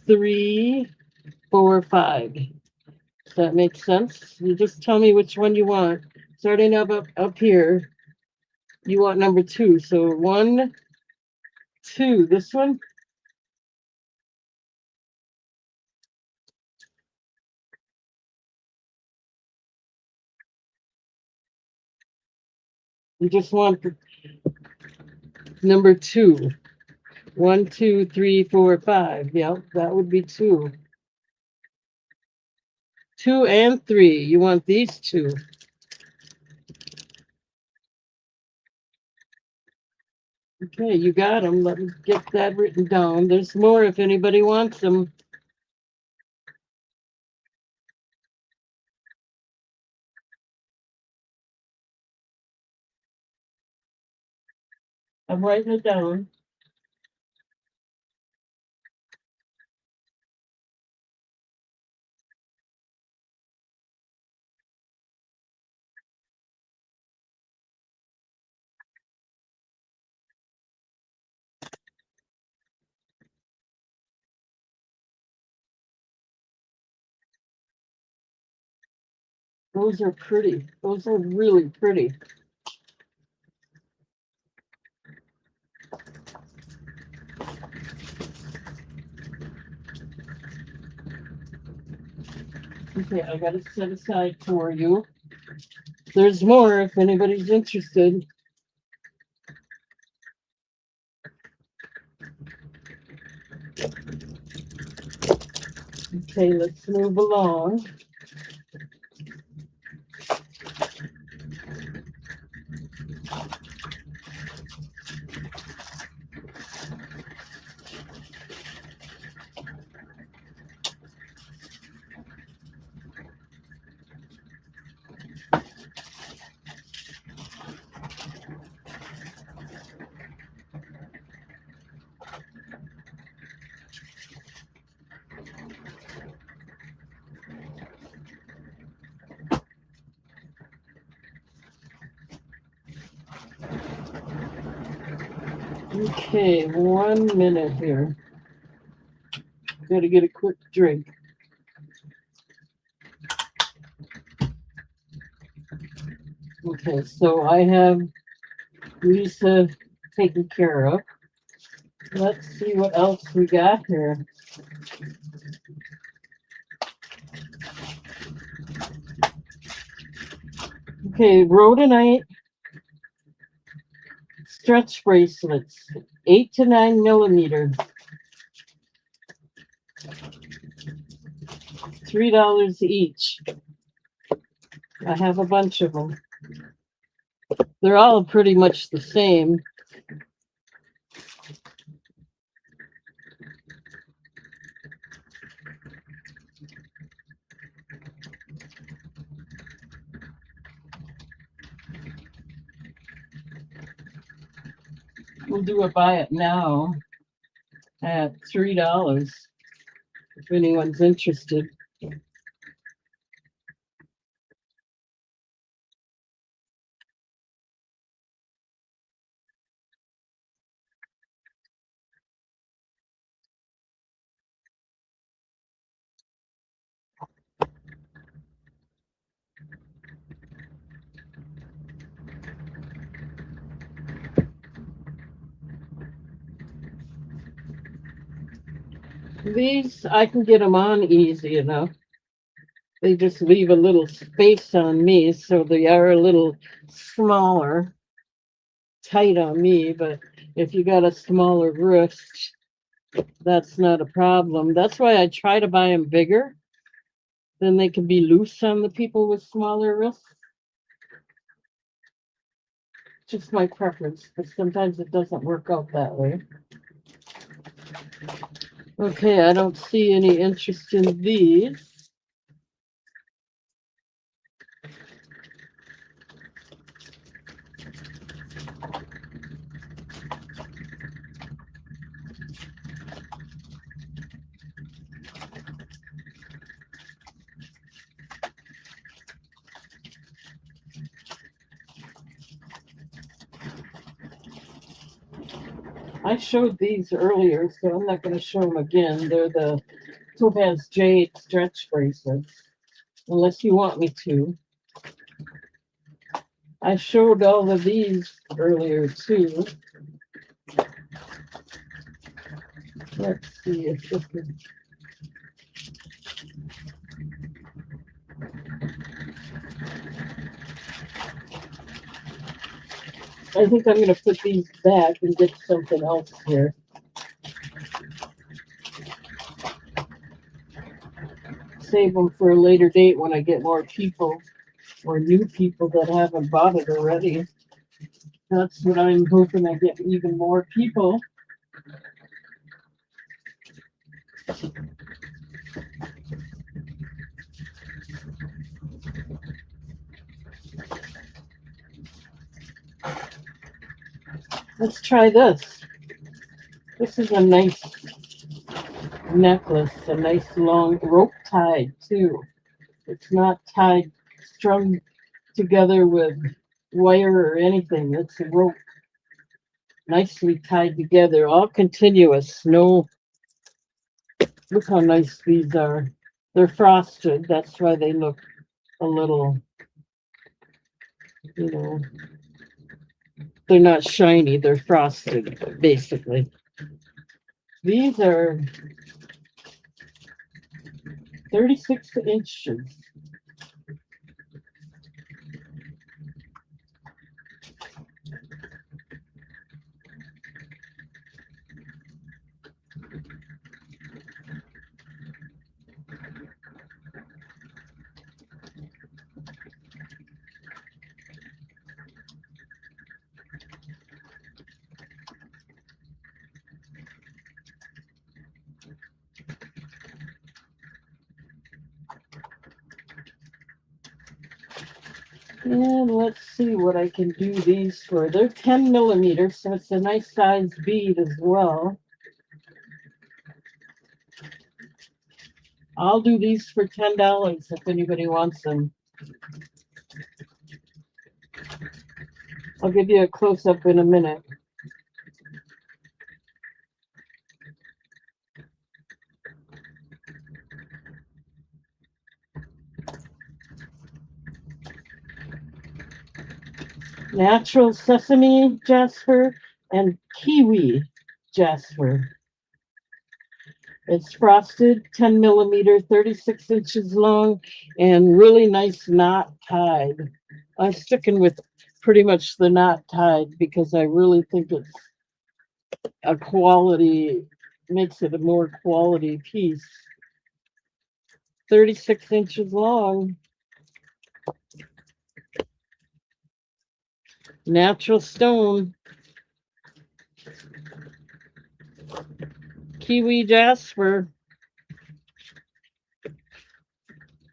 3, 4, 5. Does that make sense? You just tell me which one you want. Starting up here, you want number 2. So 1, 2. This one? You just want number 2. 1, 2, 3, 4, 5. Yep, that would be 2. 2 and 3. You want these 2. Okay, you got them. Let me get that written down. There's more if anybody wants them. I'm writing it down. Those are pretty. Those are really pretty. Okay, I got it set aside for you. There's more if anybody's interested. Okay, let's move along. Okay, 1 minute here. Gotta get a quick drink. Okay, so I have Lisa taken care of. Let's see what else we got here. Okay, rhodonite stretch bracelets, 8 to 9 millimeters. $3 each. I have a bunch of them. They're all pretty much the same. We'll do a buy it now at $3 if anyone's interested. These, I can get them on easy enough. They just leave a little space on me, so they are a little smaller, tight on me, but if you got a smaller wrist, that's not a problem. That's why I try to buy them bigger. Then they can be loose on the people with smaller wrists. Just my preference, but sometimes it doesn't work out that way. Okay, I don't see any interest in these. I showed these earlier, so I'm not going to show them again. They're the Topaz Jade stretch bracelets, unless you want me to. I showed all of these earlier too. Let's see if this is. I think I'm going to put these back and get something else here. Save them for a later date when I get more people or new people that haven't bought it already. That's what I'm hoping, I get even more people. Let's try this. This is a nice necklace, a nice long rope tied too. It's not tied, strung together with wire or anything. It's a rope nicely tied together, all continuous. No, look how nice these are. They're frosted. That's why they look a little you know, they're not shiny, they're frosted, basically. These are 36 inches. And let's see what I can do these for. They're 10 millimeters, so it's a nice size bead as well. I'll do these for $10 if anybody wants them. I'll give you a close-up in a minute. Natural sesame jasper and kiwi jasper. It's frosted, 10 millimeter, 36 inches long, and really nice knot tied. I'm sticking with pretty much the knot tied because I really think it's a quality, makes it a more quality piece. 36 inches long. Natural stone. Kiwi jasper.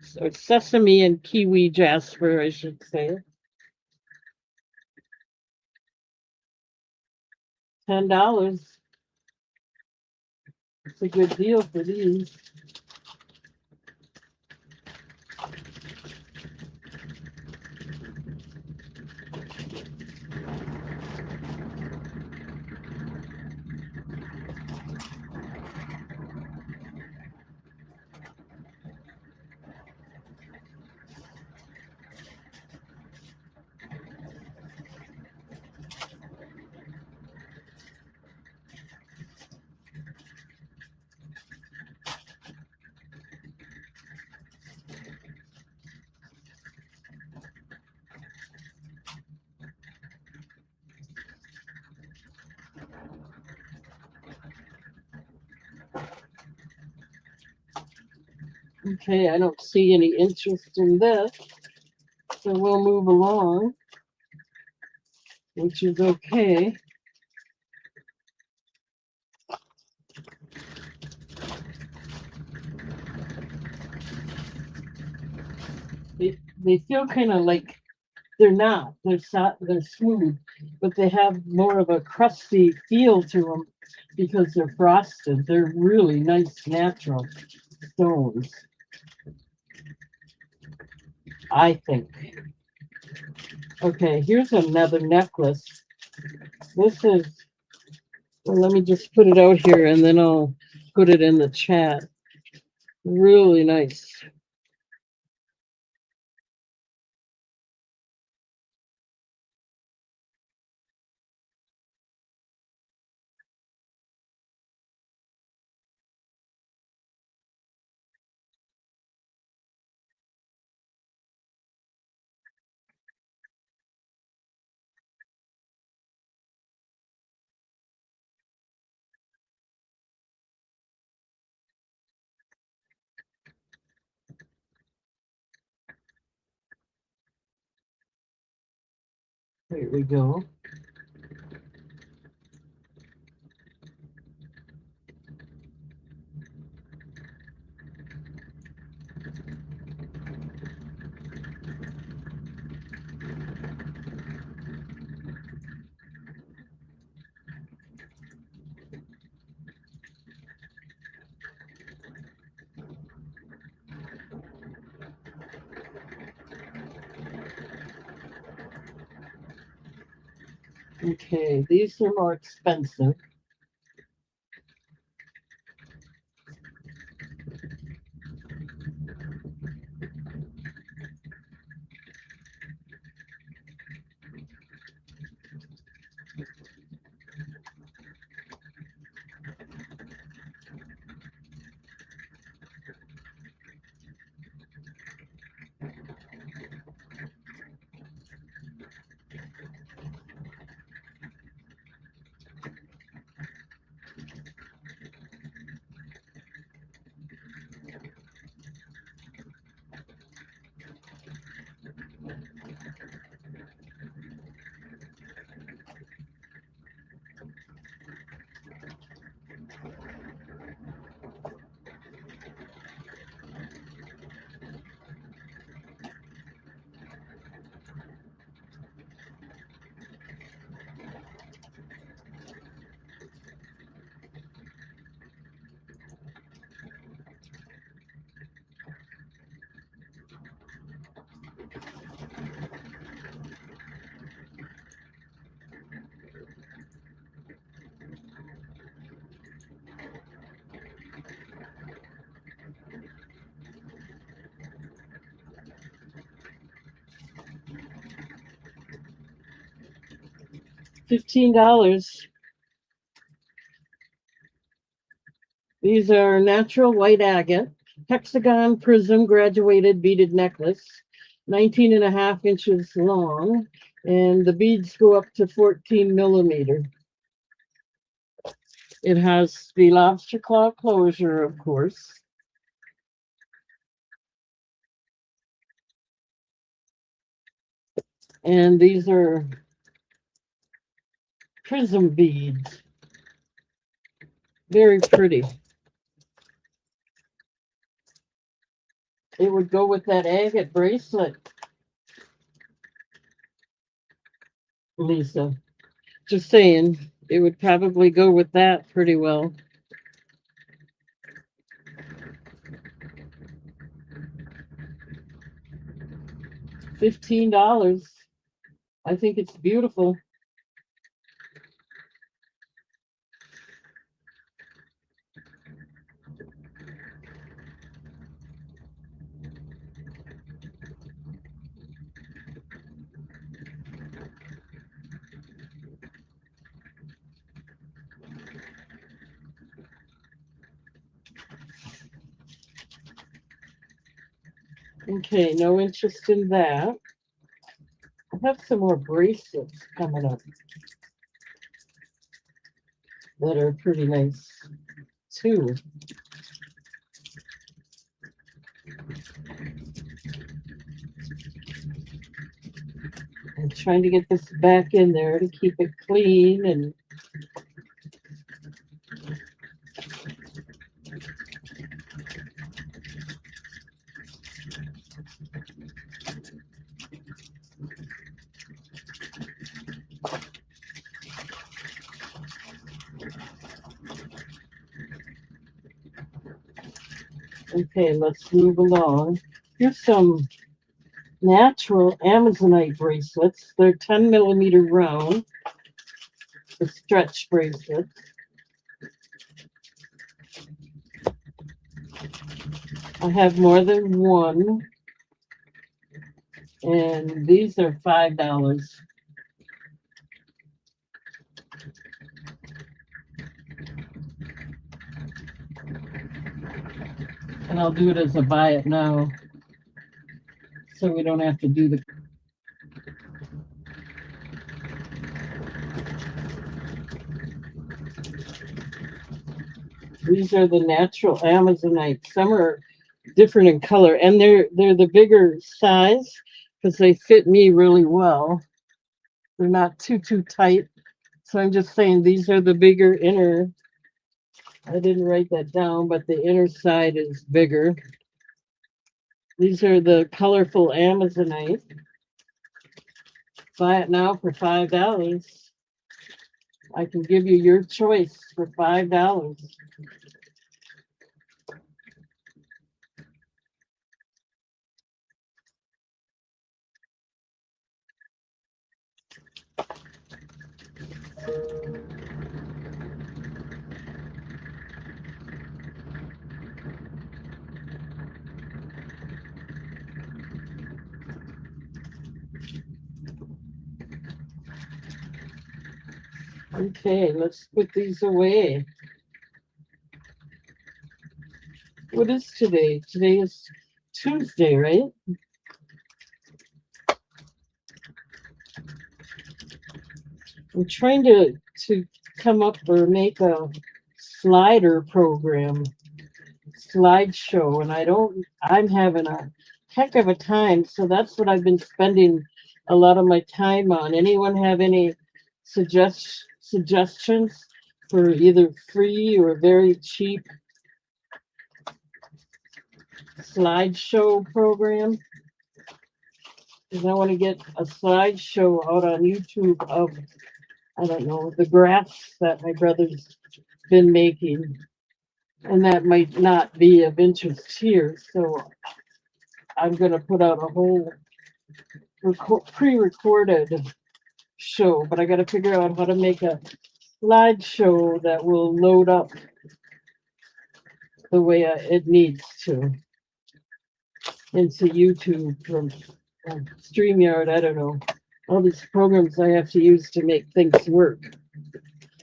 So it's sesame and kiwi jasper, I should say. $10. It's a good deal for these. Okay, I don't see any interest in this, so we'll move along, which is okay. They feel kind of like they're not. They're smooth, but they have more of a crusty feel to them because they're frosted. They're really nice natural stones, I think. Okay, here's another necklace. This is, well, let me just put it out here and then I'll put it in the chat. Really nice. There we go. Okay, these are more expensive. $15. These are natural white agate, hexagon prism graduated beaded necklace, 19 and a half inches long, and the beads go up to 14 millimeter. It has the lobster claw closure, of course. And these are prism beads. Very pretty. It would go with that agate bracelet, Lisa. Just saying, it would probably go with that pretty well. $15. I think it's beautiful. Okay, no interest in that. I have some more bracelets coming up that are pretty nice too. I'm trying to get this back in there to keep it clean and okay, let's move along. Here's some natural Amazonite bracelets. They're 10 millimeter round, the stretch bracelets. I have more than one, and these are $5. And I'll do it as a buy it now, so we don't have to do the. These are the natural Amazonite. Some are different in color, and they're the bigger size because they fit me really well. They're not too tight. So I'm just saying these are the bigger inner. I didn't write that down, but the inner side is bigger. These are the colorful Amazonite. Buy it now for $5. I can give you your choice for $5. Okay, let's put these away. What is today? Today is Tuesday, right? I'm trying to come up or make a slider program, slideshow, and I'm having a heck of a time. So that's what I've been spending a lot of my time on. Anyone have any suggestions for either free or very cheap slideshow program? Because I want to get a slideshow out on YouTube of, I don't know, the graphs that my brother's been making. And that might not be of interest here. So I'm going to put out a whole pre-recorded show, but I got to figure out how to make a slideshow that will load up the way it needs to into YouTube from StreamYard. I don't know. all these programs I have to use to make things work.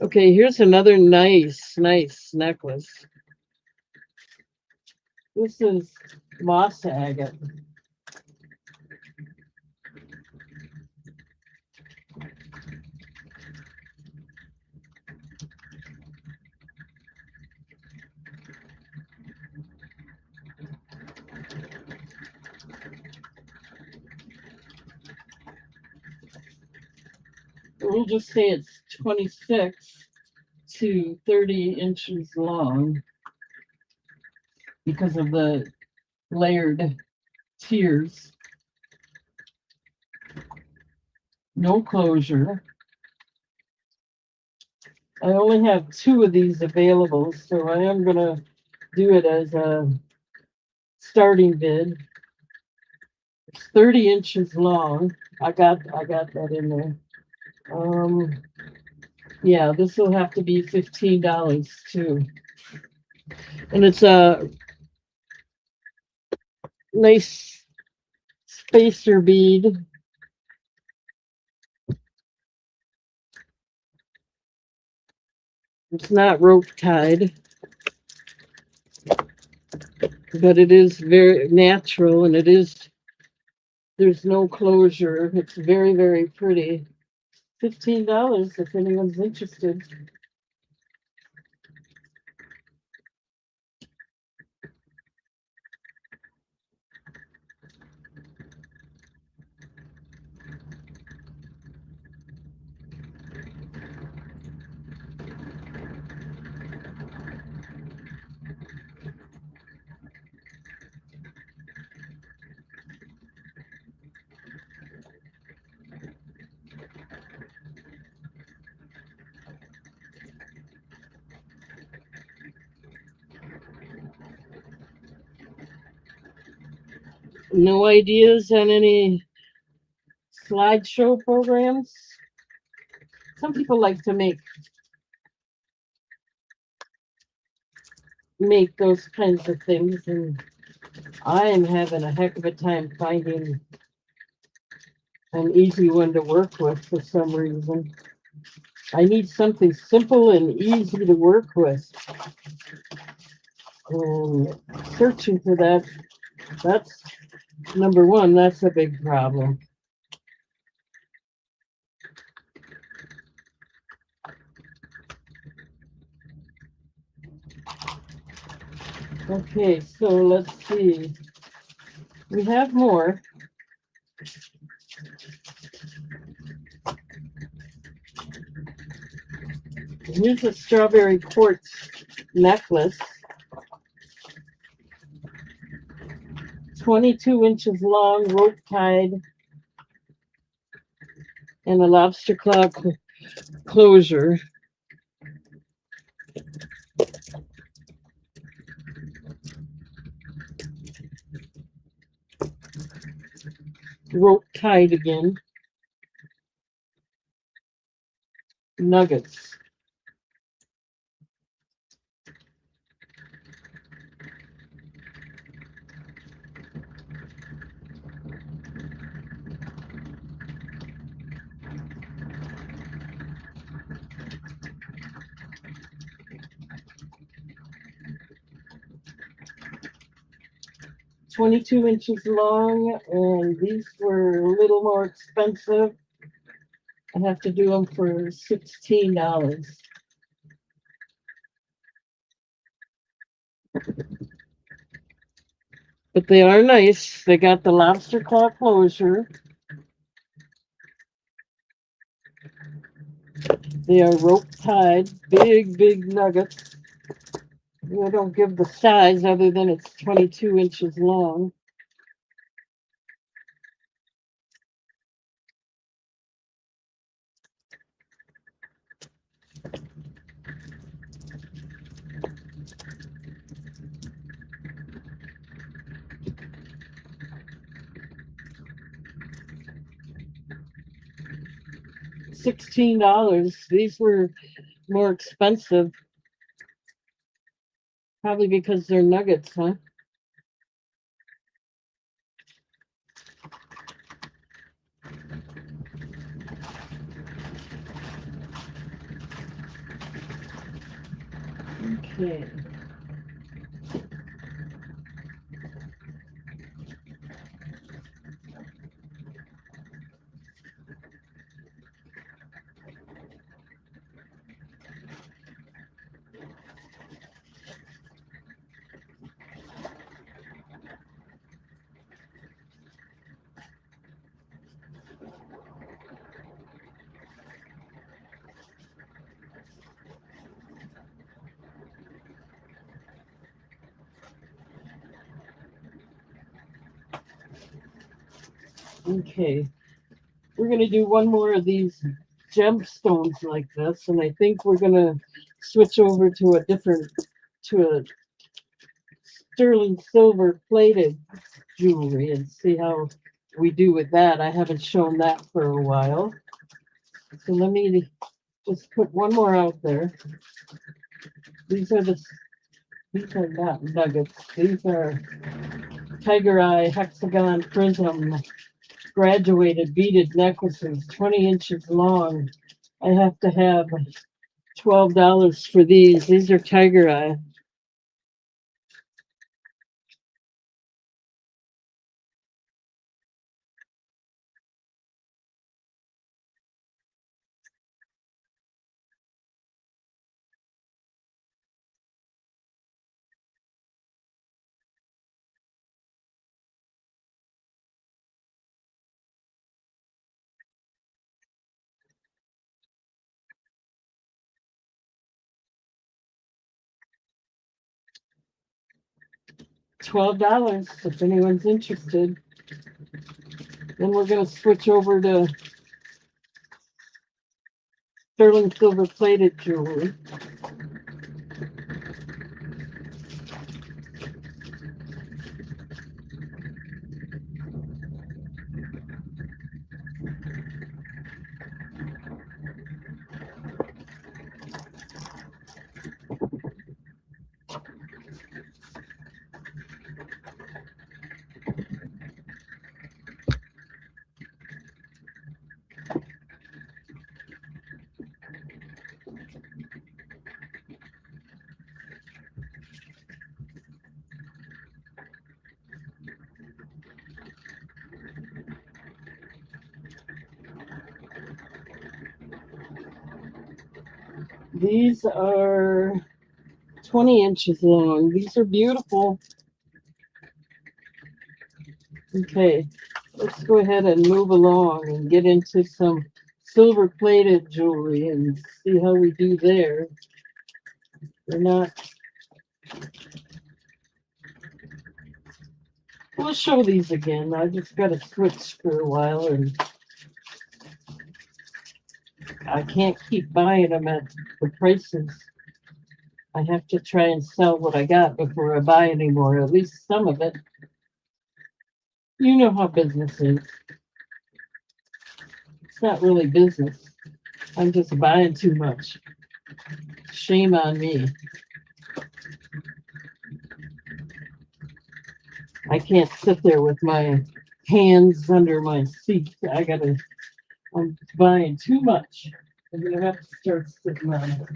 Okay, here's another nice necklace. This is moss agate. We'll just say it's 26 to 30 inches long because of the layered tiers. No closure. I only have 2 of these available, so I am gonna do it as a starting bid. It's 30 inches long. I got that in there. Yeah, this will have to be $15 too. And it's a nice spacer bead. It's not rope tied, but it is very natural and there's no closure. It's very pretty. $15 if anyone's interested. No ideas on any slideshow programs? Some people like to make those kinds of things, and I am having a heck of a time finding an easy one to work with for some reason. I need something simple and easy to work with. And searching for that's number one, that's a big problem. Okay, so let's see. We have more. Here's a strawberry quartz necklace. 22 inches long, rope tied, and a lobster claw closure. Rope tied again. Nuggets. $22 inches long, and these were a little more expensive. I have to do them for $16. But they are nice. They got the lobster claw closure. They are rope tied, big nuggets. I don't give the size other than it's 22 inches long. $16. These were more expensive. Probably because they're nuggets, huh? Okay. Okay. We're going to do one more of these gemstones like this, and I think we're going to switch over to a sterling silver plated jewelry and see how we do with that. I haven't shown that for a while. So let me just put one more out there. These are not nuggets. These are Tiger Eye Hexagon Prism graduated beaded necklaces, 20 inches long. I have to have $12 for these. These are Tiger Eye. $12 if anyone's interested. Then we're going to switch over to sterling silver plated jewelry. These are 20 inches long. These are beautiful. Okay, let's go ahead and move along and get into some silver plated jewelry and see how we do there. They're not. We'll show these again. I just got to switch for a while, and I can't keep buying them at the prices. I have to try and sell what I got before I buy anymore, at least some of it. You know how business is. It's not really business. I'm just buying too much. Shame on me. I can't sit there with my hands under my seat. I'm buying too much. I'm gonna have to start sitting on it.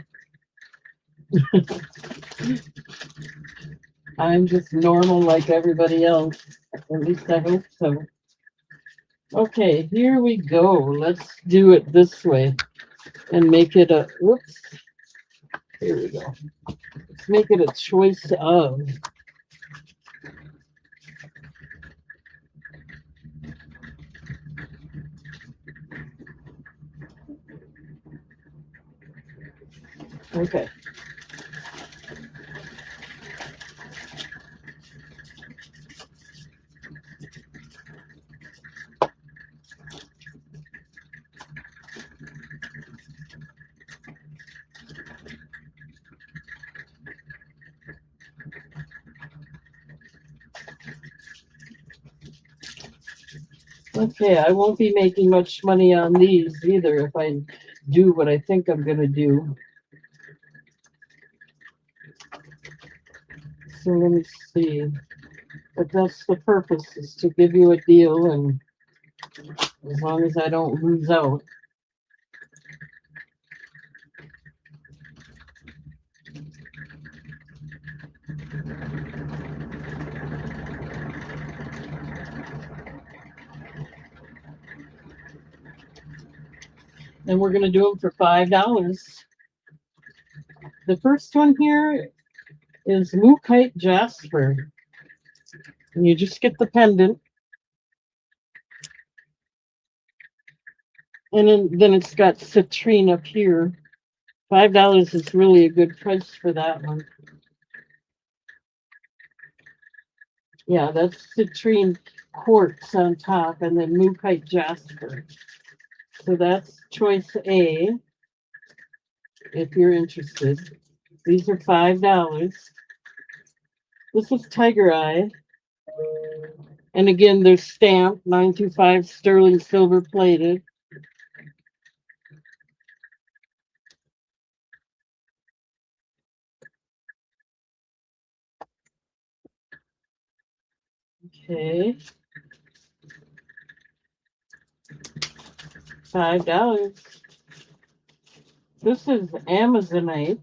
I'm just normal like everybody else. At least I hope so. Okay, here we go. Let's do it this way and make it a, whoops. Here we go. Let's make it a choice of. Okay. Okay, I won't be making much money on these either if I do what I think I'm gonna do. So let me see. But that's the purpose, is to give you a deal, and as long as I don't lose out. And we're gonna do them for $5. The first one here is Mookaite Jasper. And you just get the pendant. And then it's got citrine up here. $5 is really a good price for that one. Yeah, that's citrine quartz on top and then Mookaite Jasper. So that's choice A, if you're interested. These are $5. This is Tiger Eye. And again, they're stamped 925 sterling silver plated. Okay. $5. This is Amazonite.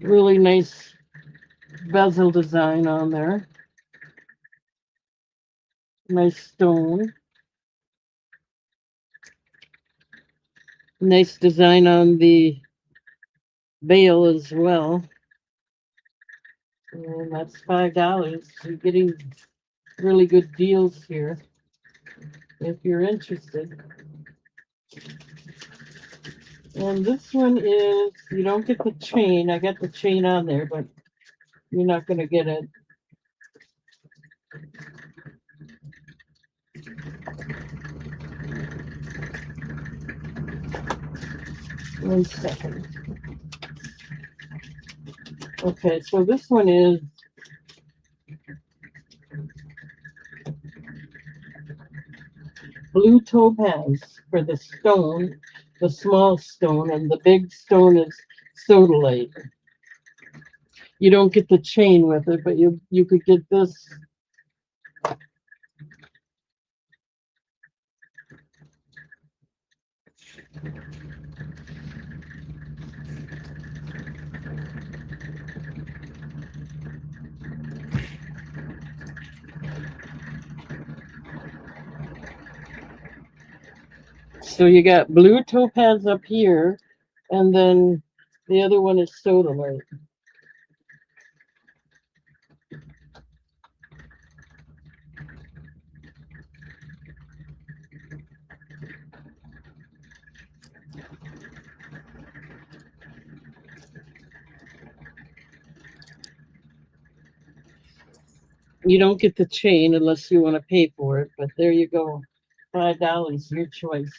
Really nice bezel design on there. Nice stone. Nice design on the veil as well. And that's $5. You're getting really good deals here if you're interested. And this one is, you don't get the chain. I got the chain on there, but you're not going to get it. One second. Okay, so this one is blue topaz for the stone, the small stone, and the big stone is sodalite. You don't get the chain with it, but you could get this. So you got blue topaz up here, and then the other one is sodalite. You don't get the chain unless you want to pay for it, but there you go. $5, your choice.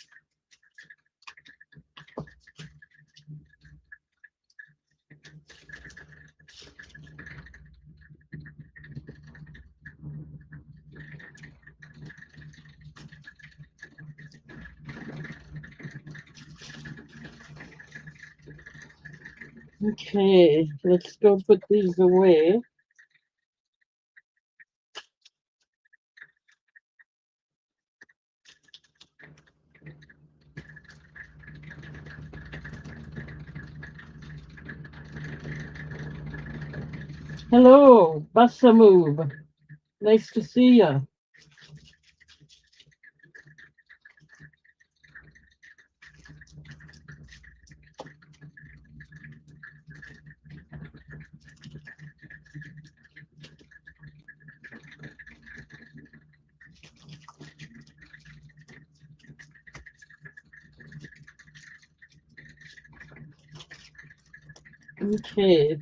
Okay, let's go put these away. Hello, Basamove. Nice to see you. Okay.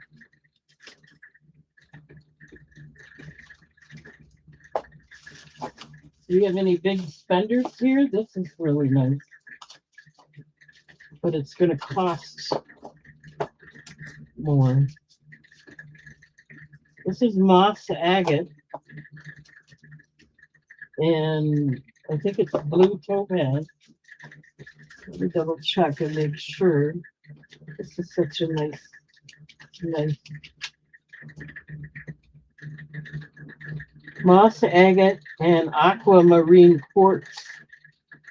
Do you have any big spenders here? This is really nice. But it's going to cost more. This is moss agate. And I think it's blue topaz. Let me double check and make sure. This is such a nice moss agate and aquamarine quartz.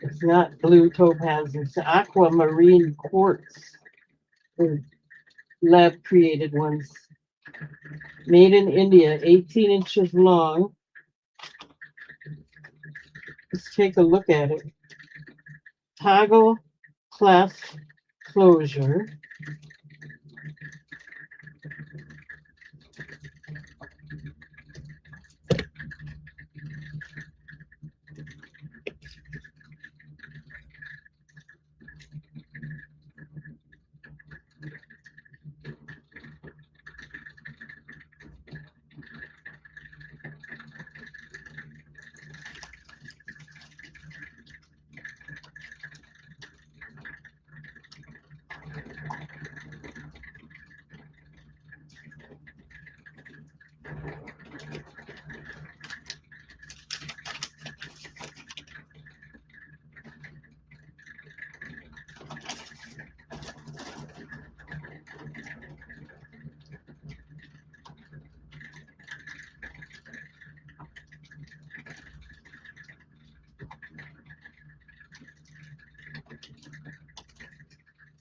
It's not blue topaz, it's aquamarine quartz. They're lab created ones. Made in India, 18 inches long. Let's take a look at it. Toggle clasp closure.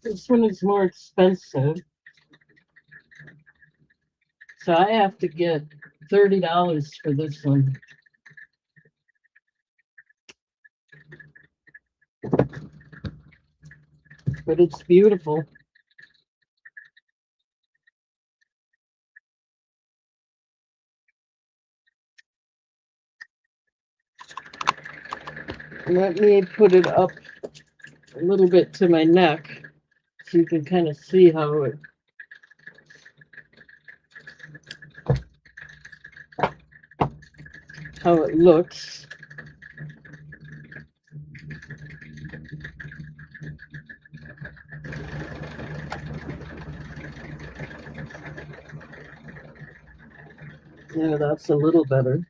This one is more expensive. So I have to get $30 for this one. But it's beautiful. Let me put it up a little bit to my neck so you can kind of see how it looks. Yeah, that's a little better.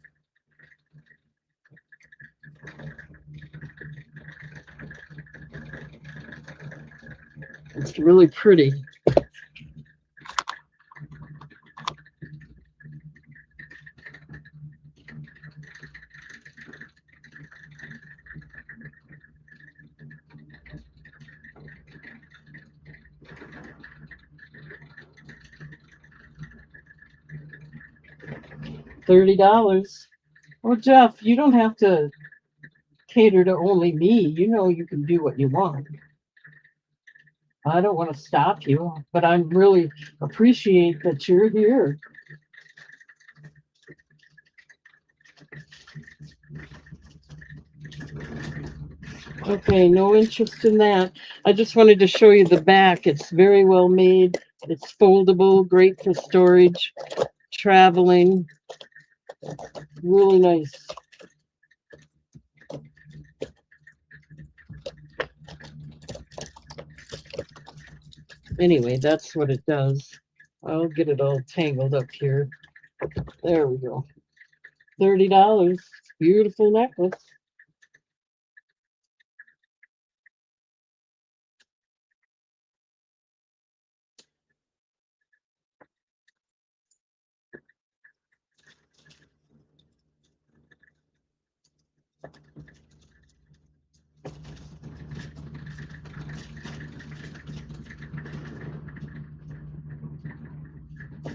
It's really pretty. $30. Well, Jeff, you don't have to cater to only me. You know you can do what you want. I don't want to stop you, but I really appreciate that you're here. Okay, no interest in that. I just wanted to show you the back. It's very well made. It's foldable, great for storage, traveling. Really nice. Anyway, that's what it does. I'll get it all tangled up here. There we go. $30. Beautiful necklace.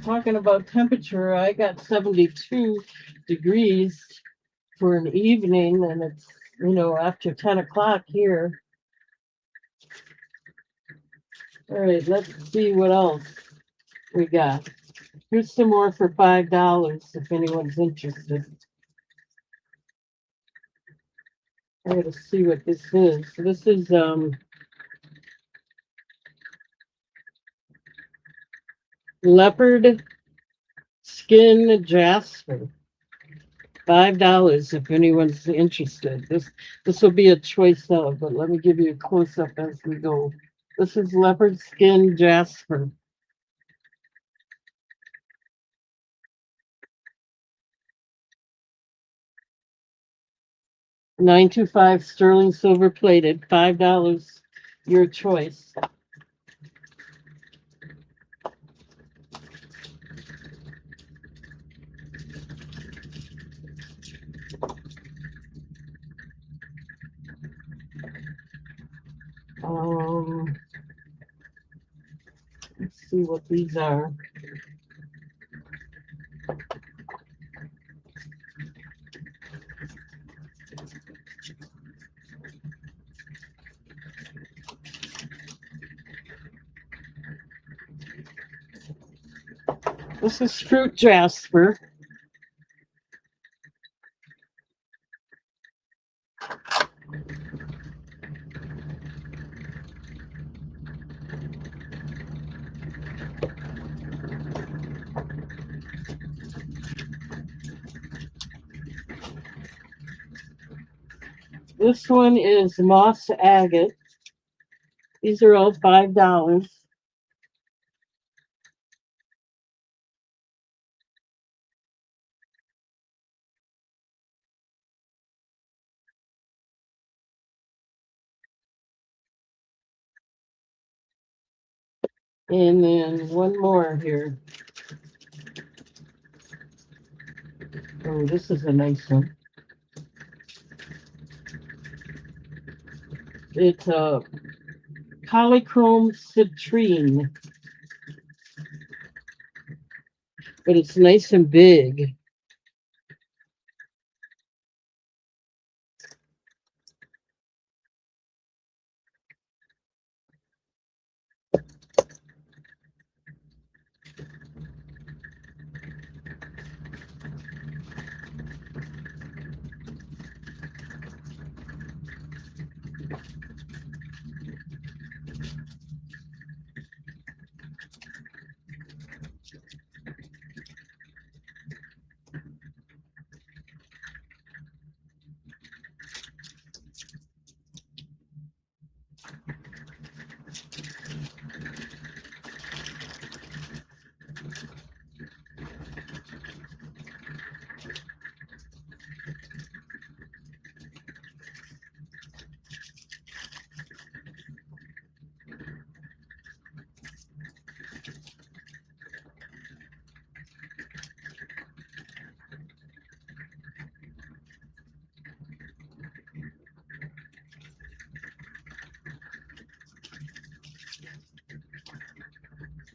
Talking about temperature, I got 72 degrees for an evening, and it's, after 10 o'clock here. All right, let's see what else we got. Here's some more for $5 if anyone's interested. I gotta see what this is. This is leopard skin jasper. $5 if anyone's interested. This will be a choice of, but let me give you a close up as we go. This is leopard skin jasper. $925 sterling silver plated, $5. Your choice. Let's see what these are. This is fruit jasper. This one is moss agate. These are all $5. And then one more here. Oh, this is a nice one. It's a polychrome citrine, but it's nice and big.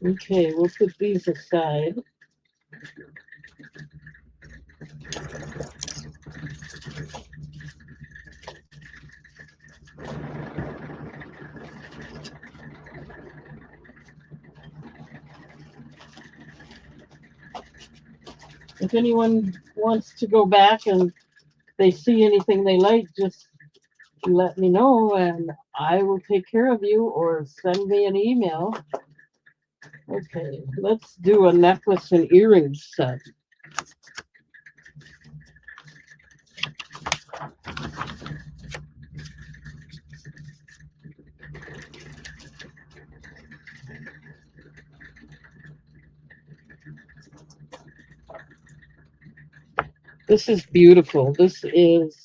Okay, we'll put these aside. If anyone wants to go back and they see anything they like, just let me know and I will take care of you or send me an email. Okay, let's do a necklace and earrings set. This is beautiful. This is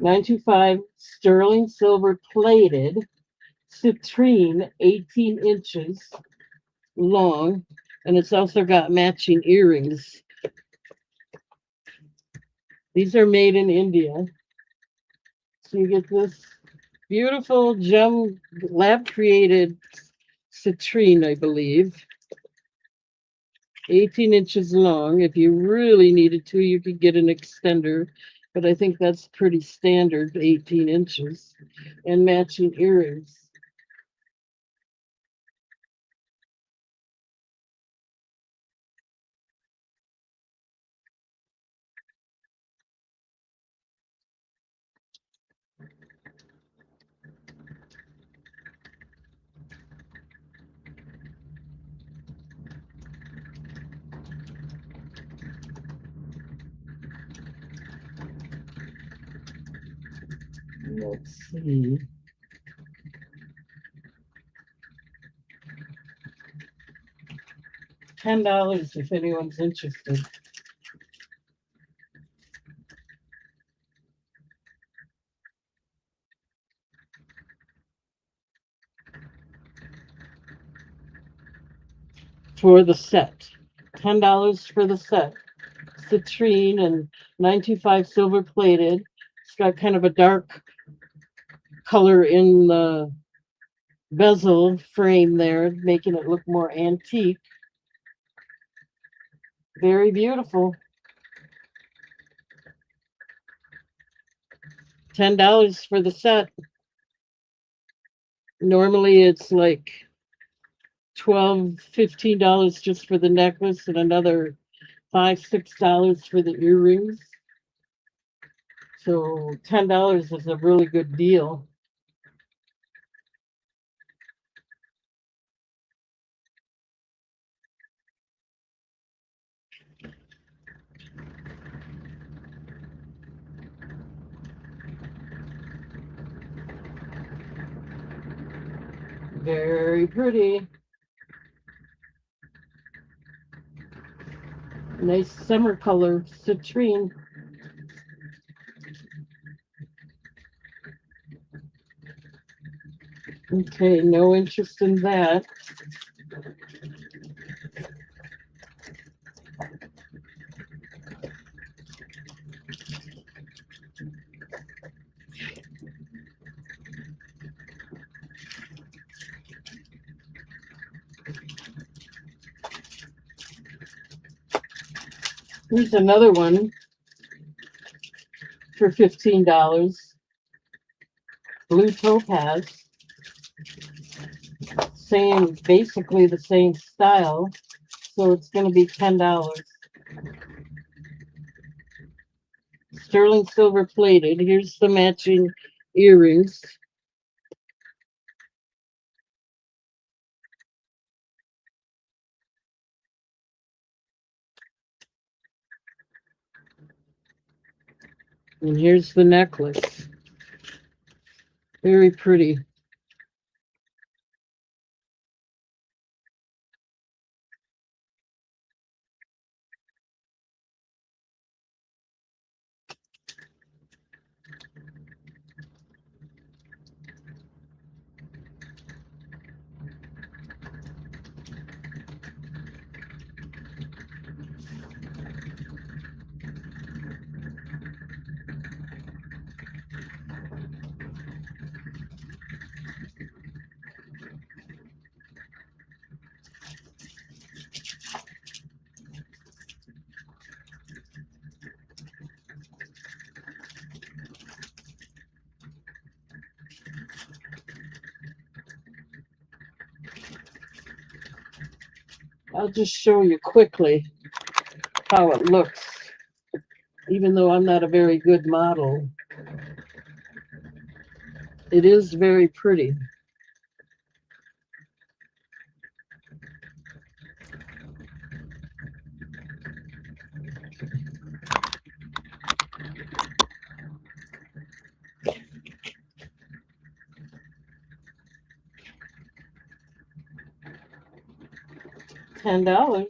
925 sterling silver plated citrine, 18 inches long, and it's also got matching earrings. These are made in India. So you get this beautiful gem lab created citrine, I believe. 18 inches long. If you really needed to, you could get an extender, but I think that's pretty standard, 18 inches, and matching earrings. Let's see. $10 if anyone's interested. For the set. $10 for the set. Citrine and 925 silver plated. It's got kind of a dark color in the bezel frame there, making it look more antique. Very beautiful. $10 for the set. Normally it's like $12, $15 just for the necklace and another $5, $6 for the earrings. So $10 is a really good deal. Very pretty. Nice summer color, citrine. Okay, no interest in that. Here's another one for $15. Blue topaz. Same, basically the same style. So it's going to be $10. Sterling silver plated. Here's the matching earrings. And here's the necklace. Very pretty. I'll just show you quickly how it looks, even though I'm not a very good model. It is very pretty. $10.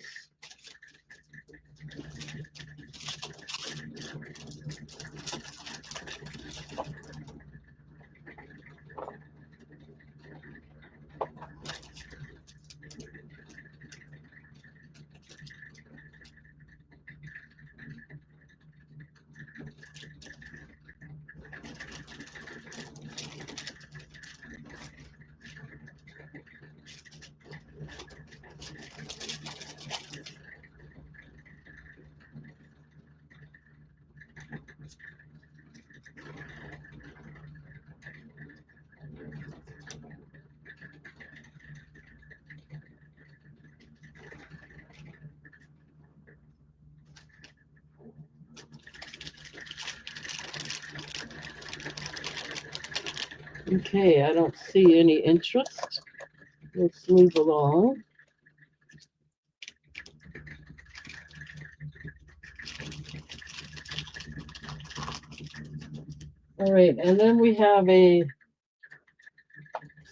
Okay, I don't see any interest. Let's move along. All right, and then we have a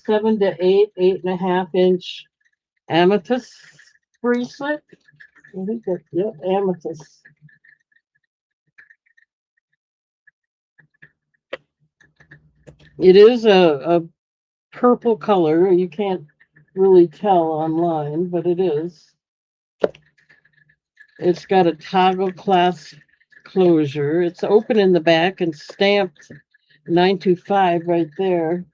7 to 8, 8.5 inch amethyst bracelet. I think that, yep, amethyst. It is a purple color. You can't really tell online, but it is. It's got a toggle clasp closure. It's open in the back and stamped 925 right there.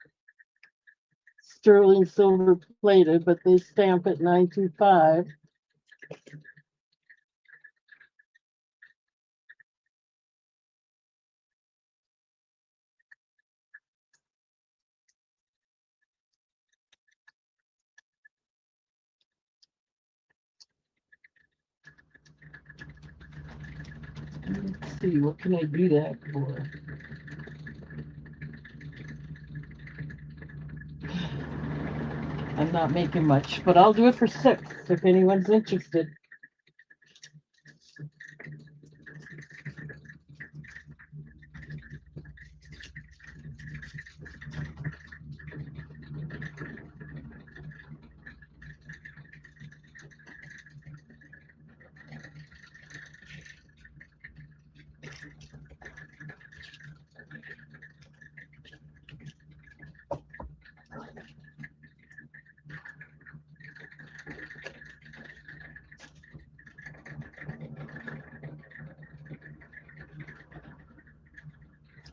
Sterling silver plated, but they stamp it 925. see, what can I do that for? I'm not making much, but I'll do it for 6 if anyone's interested.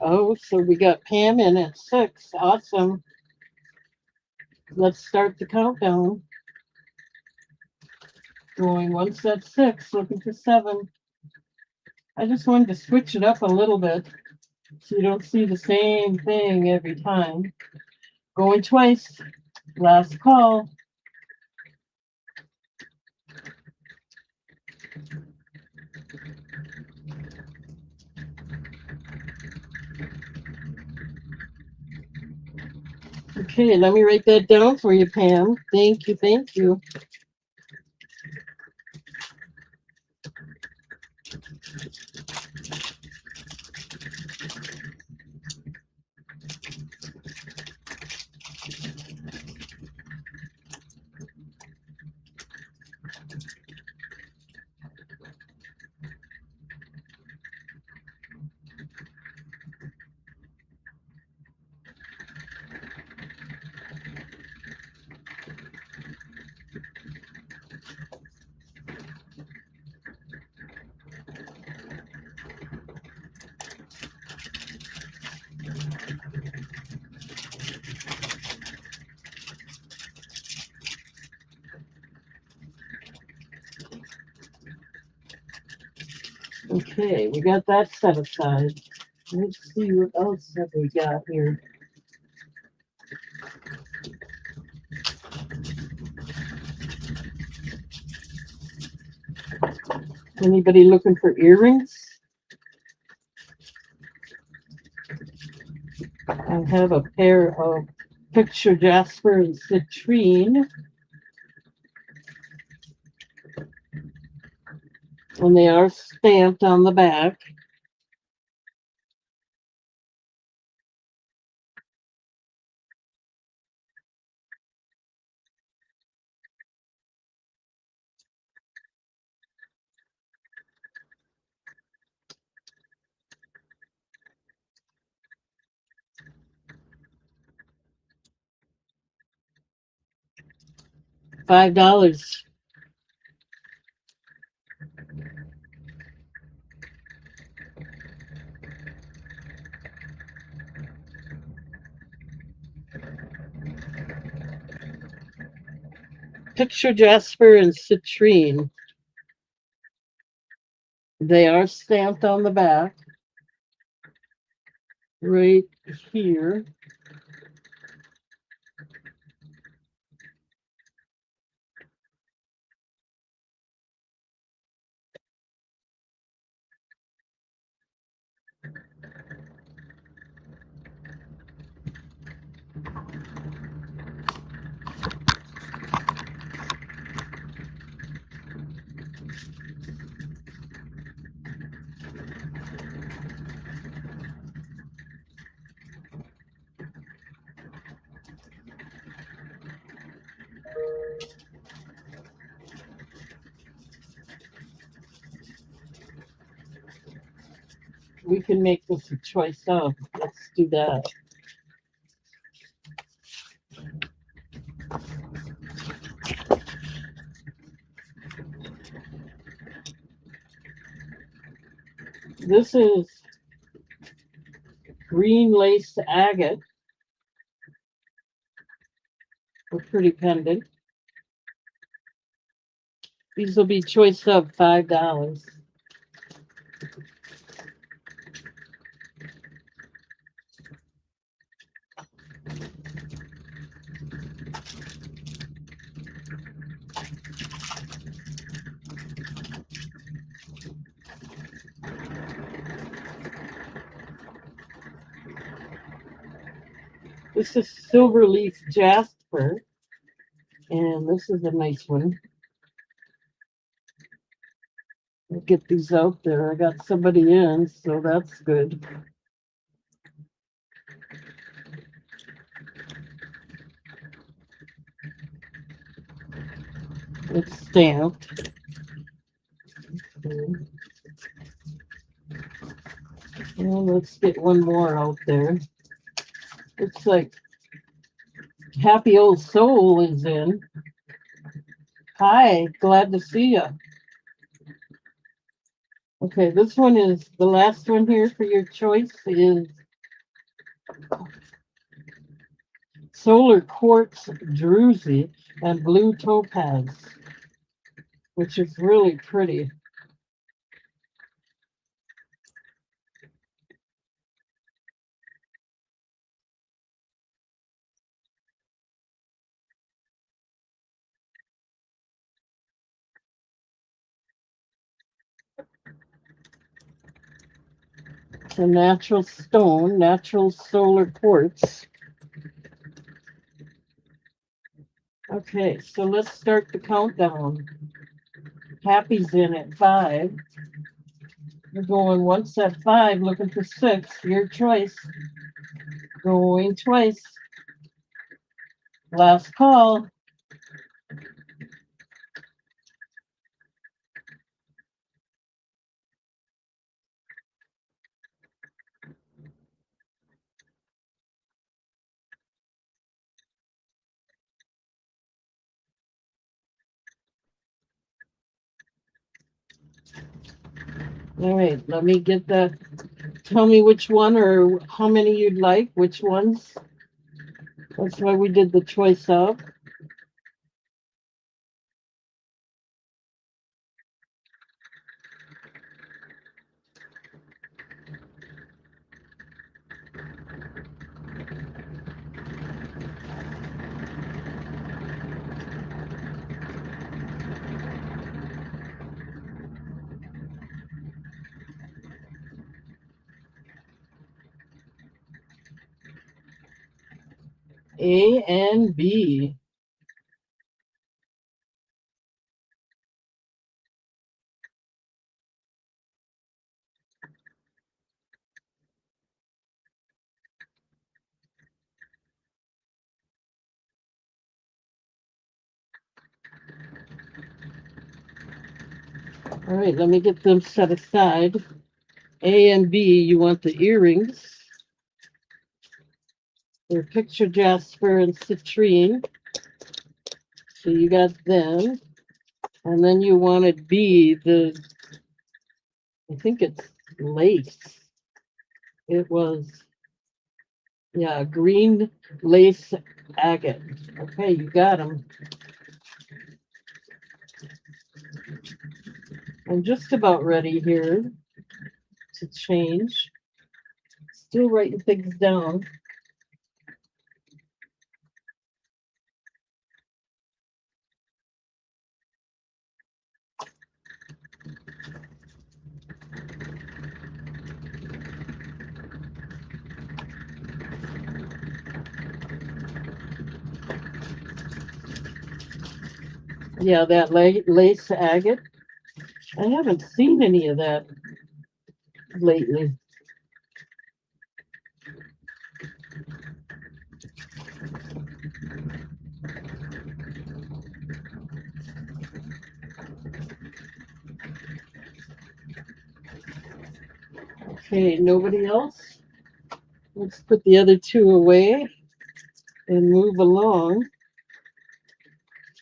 Oh, so we got Pam in at 6. Awesome. Let's start the countdown. Going once at 6, looking for 7. I just wanted to switch it up a little bit so you don't see the same thing every time. Going twice. Last call. Okay, let me write that down for you, Pam. Thank you, thank you. Okay, we got that set aside. Let's see what else have we got here. Anybody looking for earrings? I have a pair of Picture Jasper and Citrine. And they are stamped on the back. $5. Picture Jasper and Citrine. They are stamped on the back. Right here. We can make this a choice of. Let's do that. This is green lace agate. A pretty pendant. These will be choice of $5. This is Silverleaf Jasper, and this is a nice one. I'll get these out there. I got somebody in, so that's good. It's stamped. Well, let's get one more out there. Looks like Happy Old Soul is in. Hi, glad to see you. Okay, this one is the last one here for your choice is Solar Quartz Druzy and Blue Topaz, which is really pretty. It's a natural stone, natural solar quartz. Okay, so let's start the countdown. Happy's in at 5. We're going once at 5, looking for 6. Your choice. Going twice. Last call. All right, let me get that. Tell me which one or how many you'd like, which ones. That's why we did the choice of. A and B. All right, let me get them set aside. A and B, you want the earrings. They're picture jasper and citrine. So you got them. And then you wanted B, I think it's lace. It was, yeah, green lace agate. Okay, you got them. I'm just about ready here to change. Still writing things down. Yeah, that lace agate. I haven't seen any of that lately. Okay, nobody else? Let's put the other two away and move along.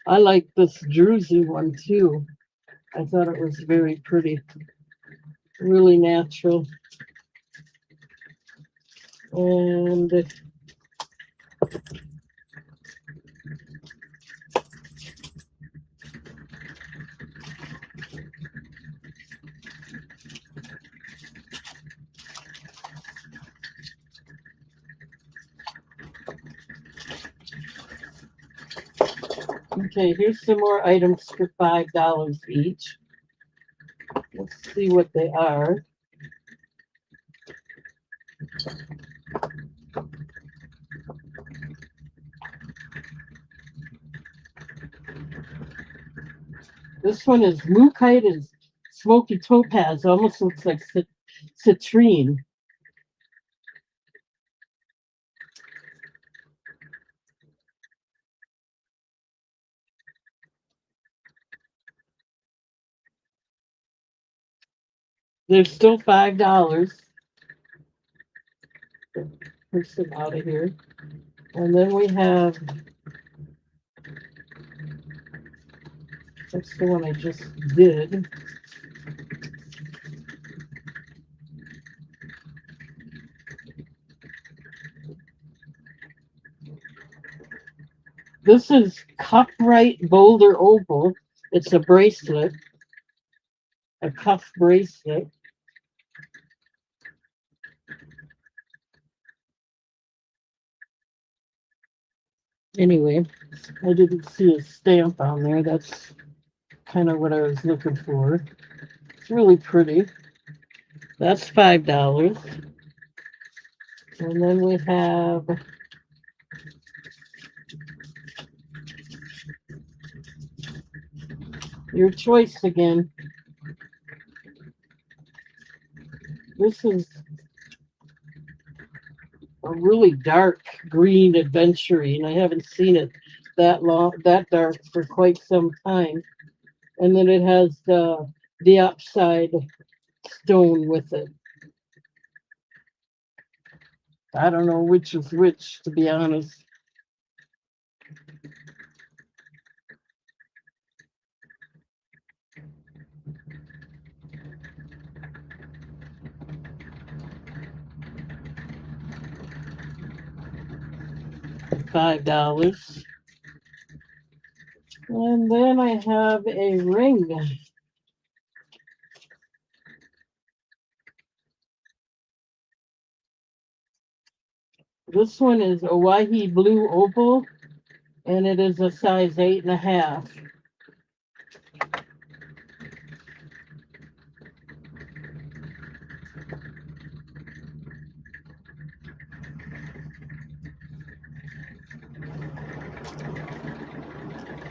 I like this Druzy one too. I thought it was very pretty, really natural. And okay, here's some more items for $5 each. Let's see what they are. This one is Mookaite and Smoky Topaz. Almost looks like citrine. They're still $5. Push them out of here. And then we have, that's the one I just did. This is Cupright Boulder Opal. It's a bracelet, a cuff bracelet. Anyway, I didn't see a stamp on there. That's kind of what I was looking for. It's really pretty. That's $5. And then we have your choice again. This is a really dark green aventurine. I haven't seen it that dark for quite some time. And then it has the upside stone with it. I don't know which is which, to be honest. $5. And then I have a ring. This one is Oahe Blue Opal, and it is a size 8.5.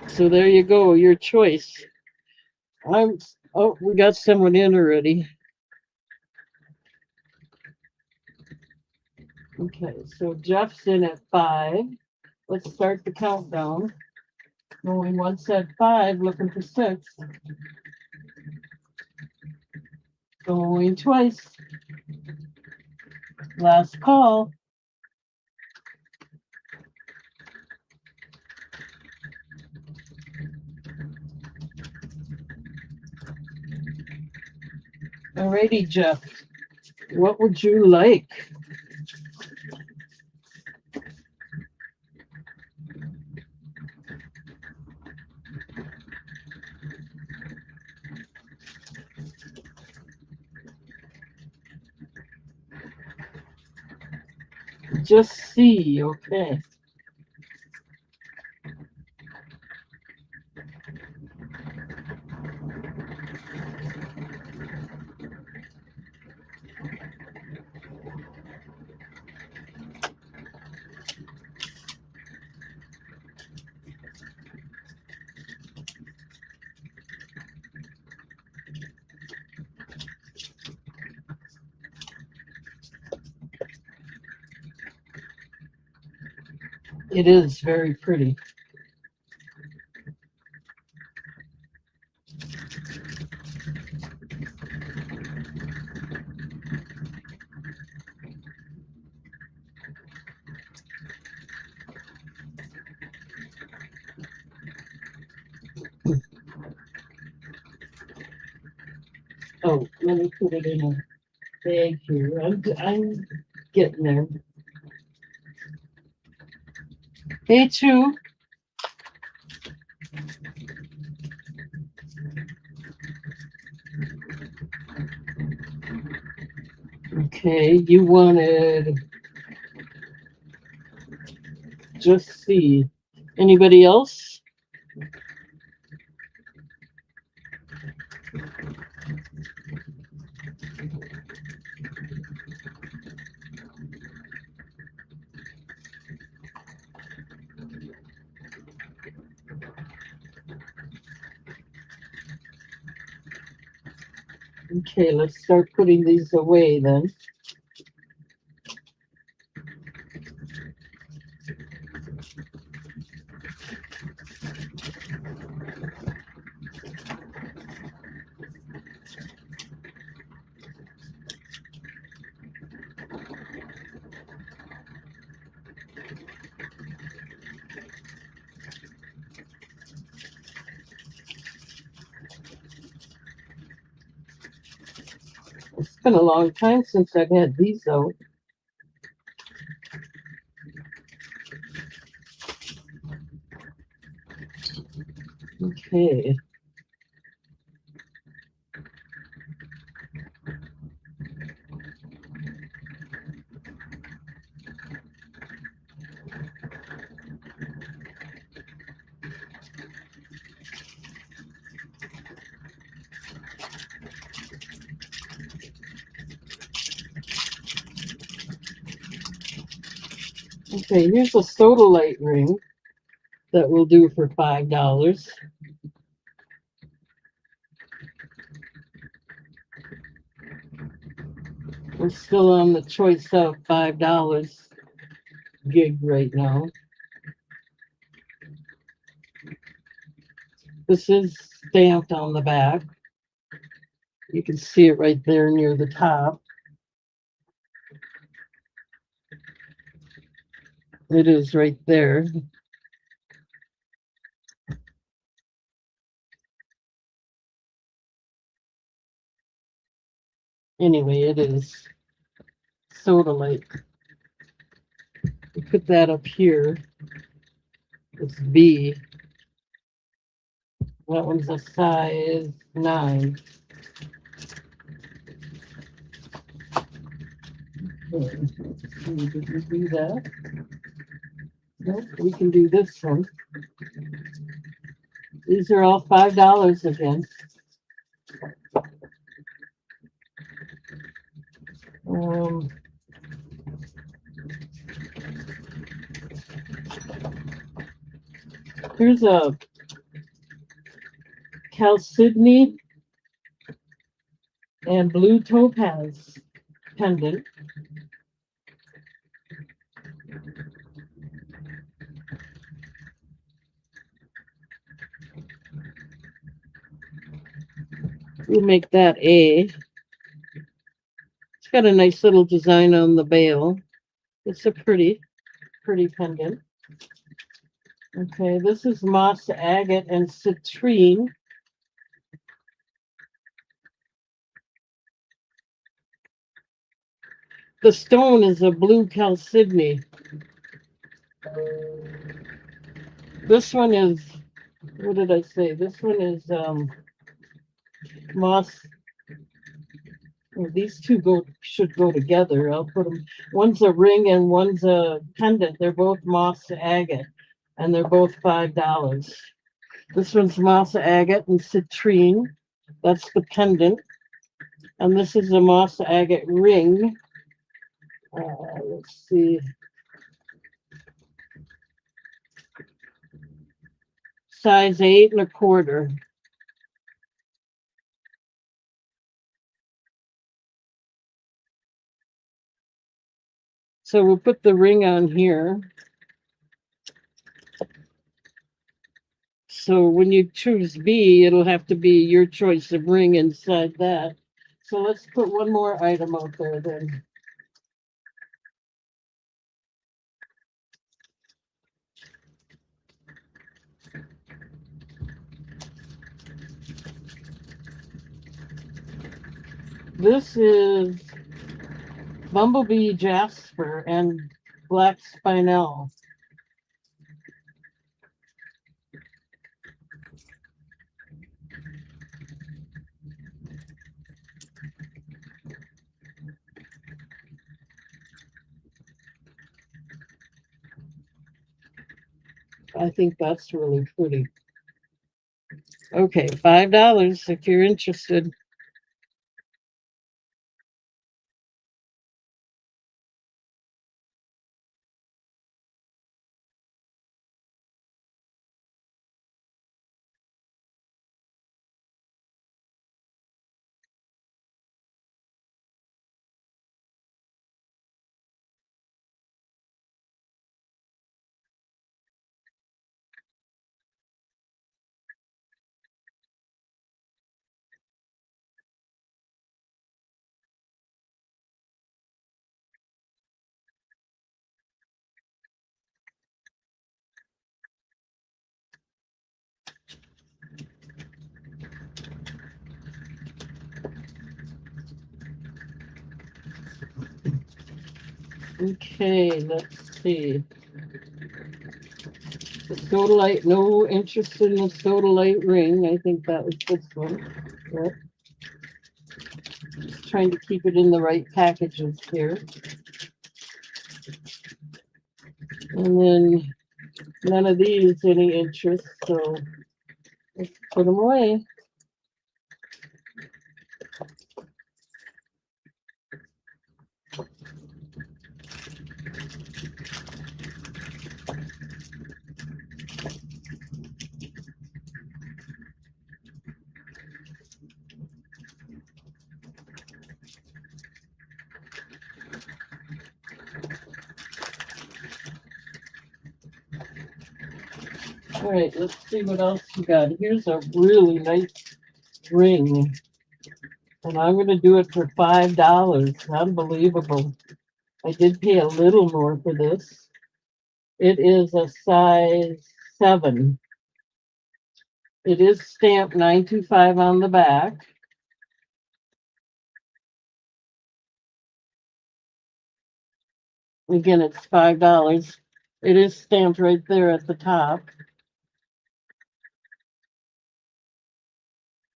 So there you go, your choice. Oh, we got someone in already. Okay, so Jeff's in at 5. Let's start the countdown. Going once at 5, looking for 6. Going twice. Last call. Alrighty, Jeff. What would you like? Just see, okay. It is very pretty. Oh, let me put it in a bag here. I'm getting there. Hey, Chu. Okay, you wanted just see. Anybody else? Okay, let's start putting these away then. It's been a long time since I've had these out. Okay. Okay, here's a Sodalite ring that we'll do for $5. We're still on the choice of $5 gig right now. This is stamped on the back. You can see it right there near the top. It is right there. Anyway, it is Sodalite. We put that up here. It's B. That one's a size 9. Did we do that? Nope, we can do this one. These are all $5 again. Here's a chalcedony and blue topaz pendant. We'll make that A. It's got a nice little design on the bail. It's a pretty pendant. Okay, this is moss agate and citrine. The stone is a blue chalcedony. This one is, what did I say? This one is moss. Well, these two should go together. I'll put them. One's a ring and one's a pendant. They're both moss agate, and they're both $5. This one's moss agate and citrine. That's the pendant, and this is a moss agate ring. Let's see. Size 8 1/4. So we'll put the ring on here. So when you choose B, it'll have to be your choice of ring inside that. So let's put one more item out there then. This is Bumblebee Jasper and Black Spinel. I think that's really pretty. Okay, $5 if you're interested. Okay, let's see. The Sodalite, no interest in the Sodalite ring. I think that was this one. Yep. Just trying to keep it in the right packages here. And then none of these any interest, so let's put them away. All right, let's see what else we got. Here's a really nice ring, and I'm going to do it for $5. Unbelievable. I did pay a little more for this. It is a size 7. It is stamped 925 on the back. Again, it's $5. It is stamped right there at the top.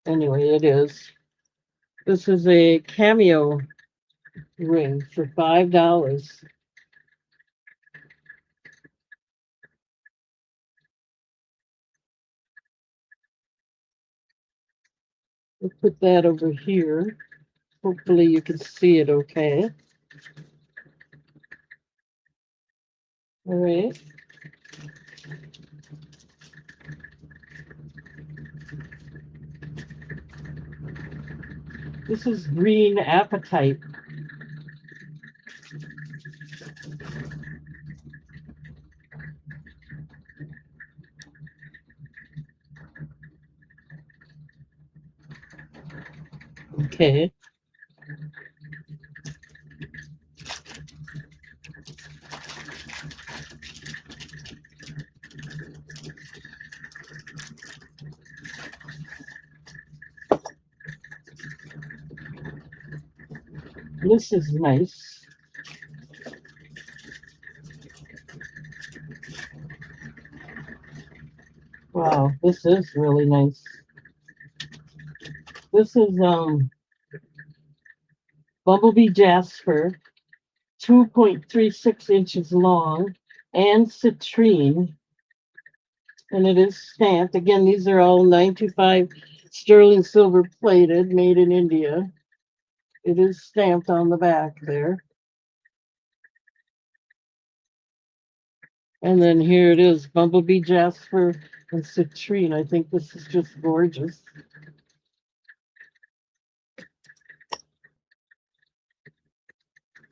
Anyway, it is. This is a cameo ring for $5. We'll put that over here. Hopefully you can see it okay. All right. This is green apatite. Okay. This is nice. Wow, this is really nice. This is Bumblebee Jasper, 2.36 inches long, and citrine. And it is stamped. Again, these are all 925 sterling silver plated, made in India. It is stamped on the back there. And then here it is, Bumblebee Jasper and citrine. I think this is just gorgeous.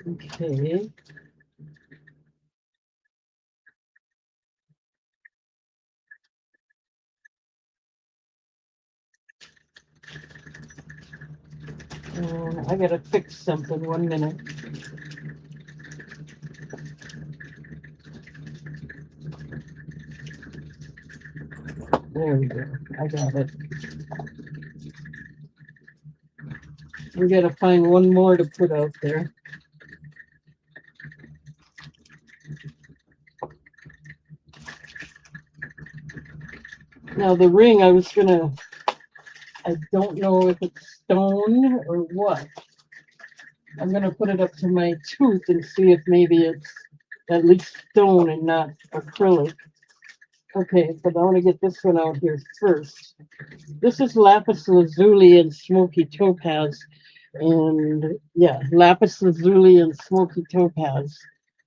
Okay. I gotta fix something, 1 minute. There we go. I got it. We gotta find one more to put out there. Now the ring, I don't know if it's stone or what. I'm gonna put it up to my tooth and see if maybe it's at least stone and not acrylic. Okay, but I want to get this one out here first. This is lapis lazuli and smoky topaz. And yeah, lapis lazuli and smoky topaz.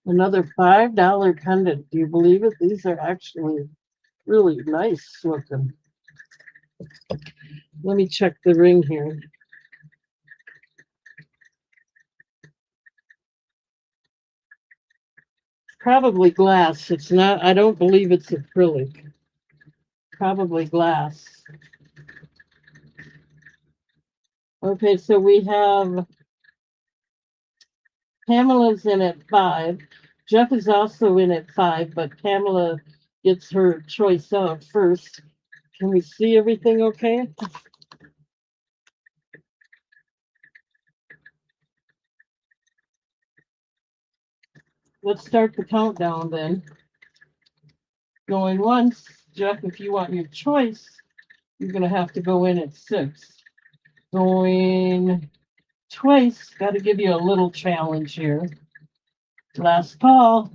Another $5 pendant. Do you believe it? These are actually really nice looking. Let me check the ring here. Probably glass. It's not, I don't believe it's acrylic. Probably glass. Okay, so we have Pamela's in at 5. Jeff is also in at 5, but Pamela gets her choice out first. Can we see everything okay? let's start the countdown then. Going once, Jeff, if you want your choice, you're gonna have to go in at 6. Going twice, gotta give you a little challenge here. Last call.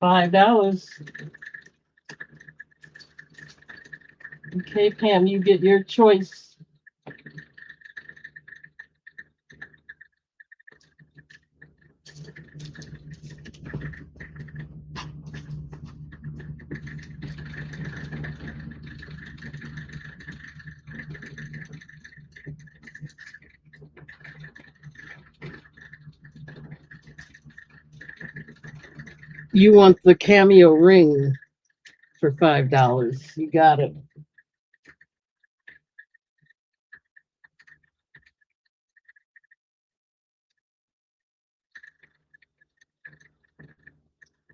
$5. Okay, Pam, you get your choice. You want the cameo ring for $5. You got it.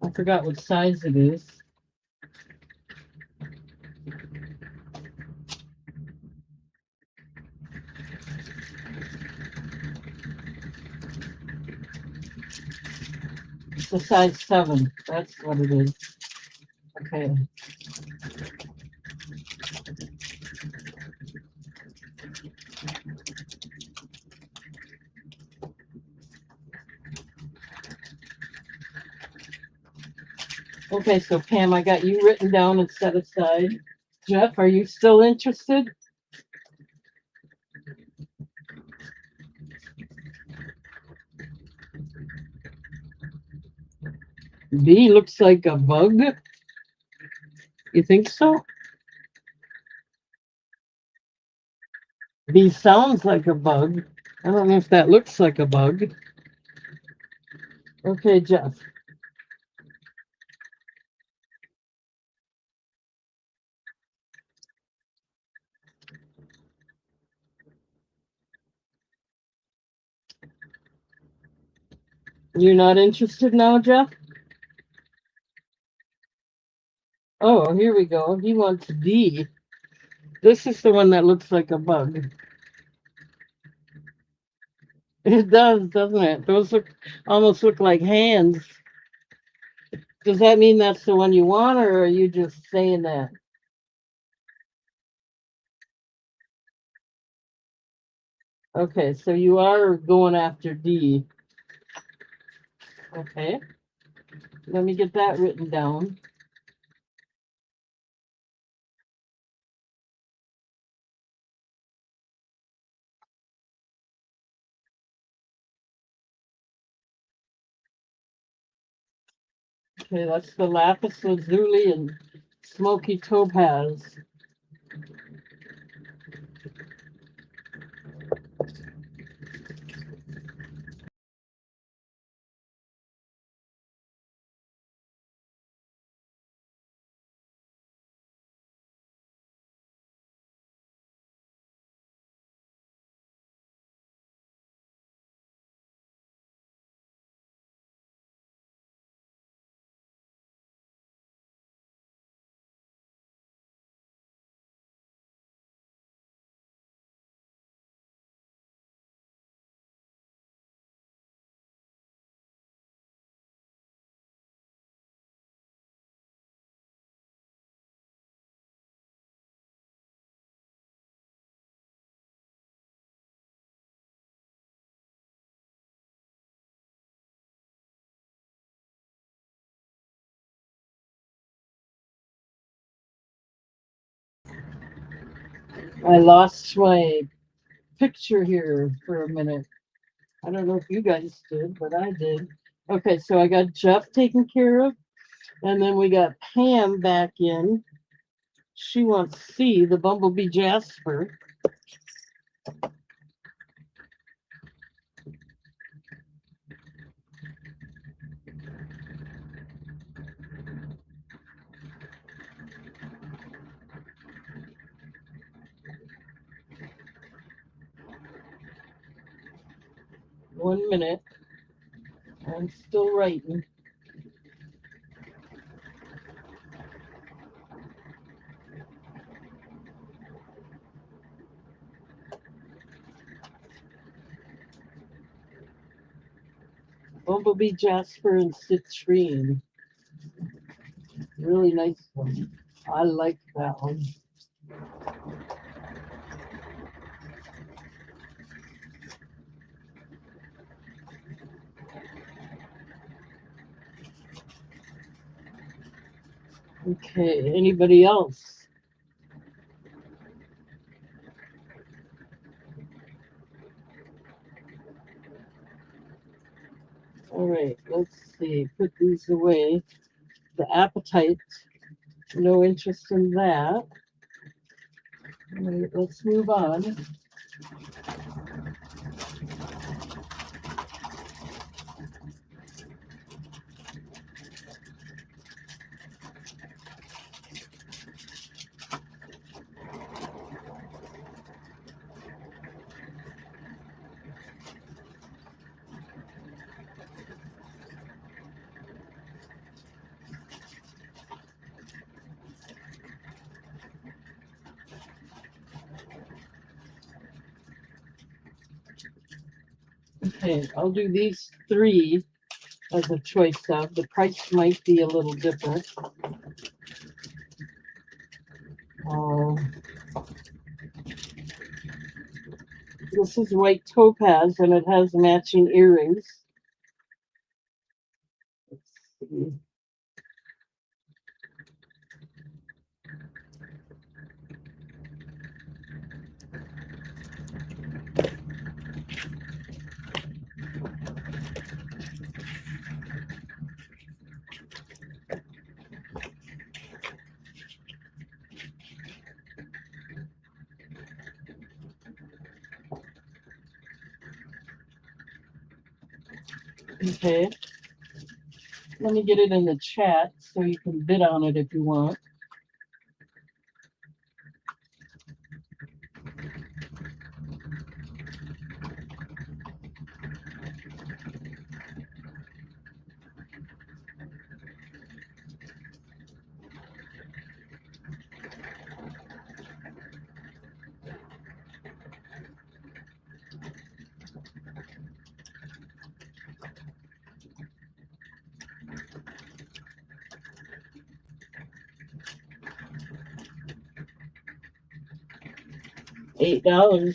I forgot what size it is. It's a size 7. That's what it is. Okay. Okay, so Pam, I got you written down and set aside. Jeff, are you still interested? B looks like a bug. You think so? B sounds like a bug. I don't know if that looks like a bug. Okay, Jeff. You're not interested now, Jeff? Oh, here we go. He wants D. This is the one that looks like a bug. It does, doesn't it? Those almost look like hands. Does that mean that's the one you want, or are you just saying that? Okay, so you are going after D. Okay. Let me get that written down. Okay, that's the lapis lazuli and smoky topaz. I lost my picture here for a minute. I don't know if you guys did, but I did. Okay, so I got Jeff taken care of, and then we got Pam back in. She wants C, the Bumblebee Jasper. 1 minute. I'm still writing. Bumblebee, Jasper, and Citrine. Really nice one. I like that one. Okay, anybody else? All right, let's see. Put these away. The appetite, no interest in that. All right, let's move on. Okay, I'll do these three as a choice of. The price might be a little different. This is white topaz and it has matching earrings. Let's see. Okay. Let me get it in the chat so you can bid on it if you want. $8.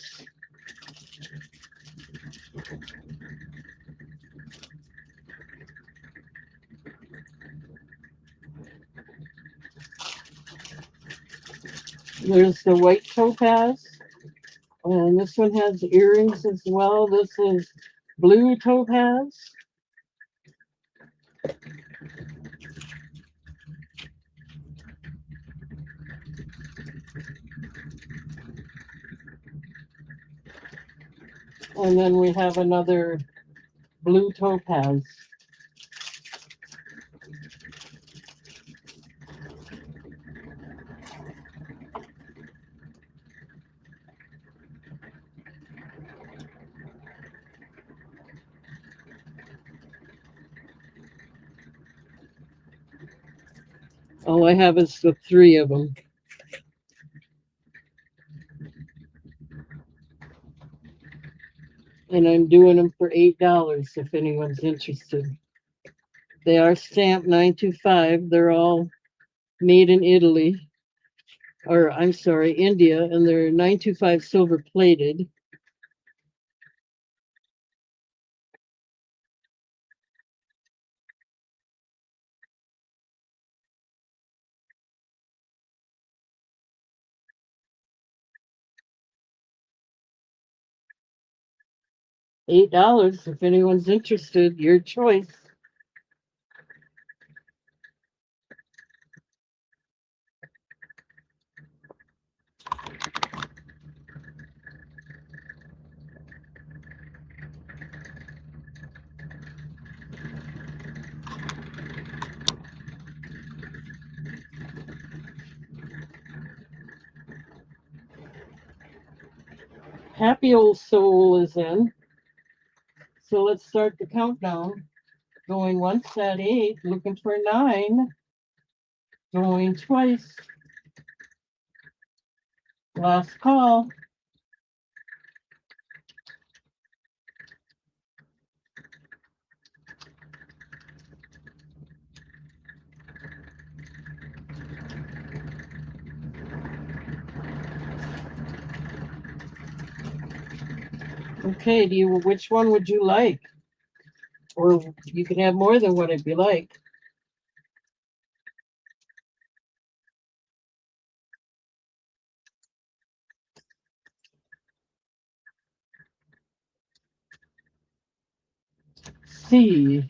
There's the white topaz. And this one has earrings as well. This is blue topaz. And then we have another blue topaz. All I have is the three of them. And I'm doing them for $8 if anyone's interested. They are stamped 925. They're all made in Italy. Or I'm sorry, India, and they're 925 silver plated. $8 if anyone's interested, your choice. Happy Old Soul is in. so let's start the countdown. Going once at 8, looking for 9. Going twice. Last call. Okay, which one would you like? Or you can have more than one if you like. C,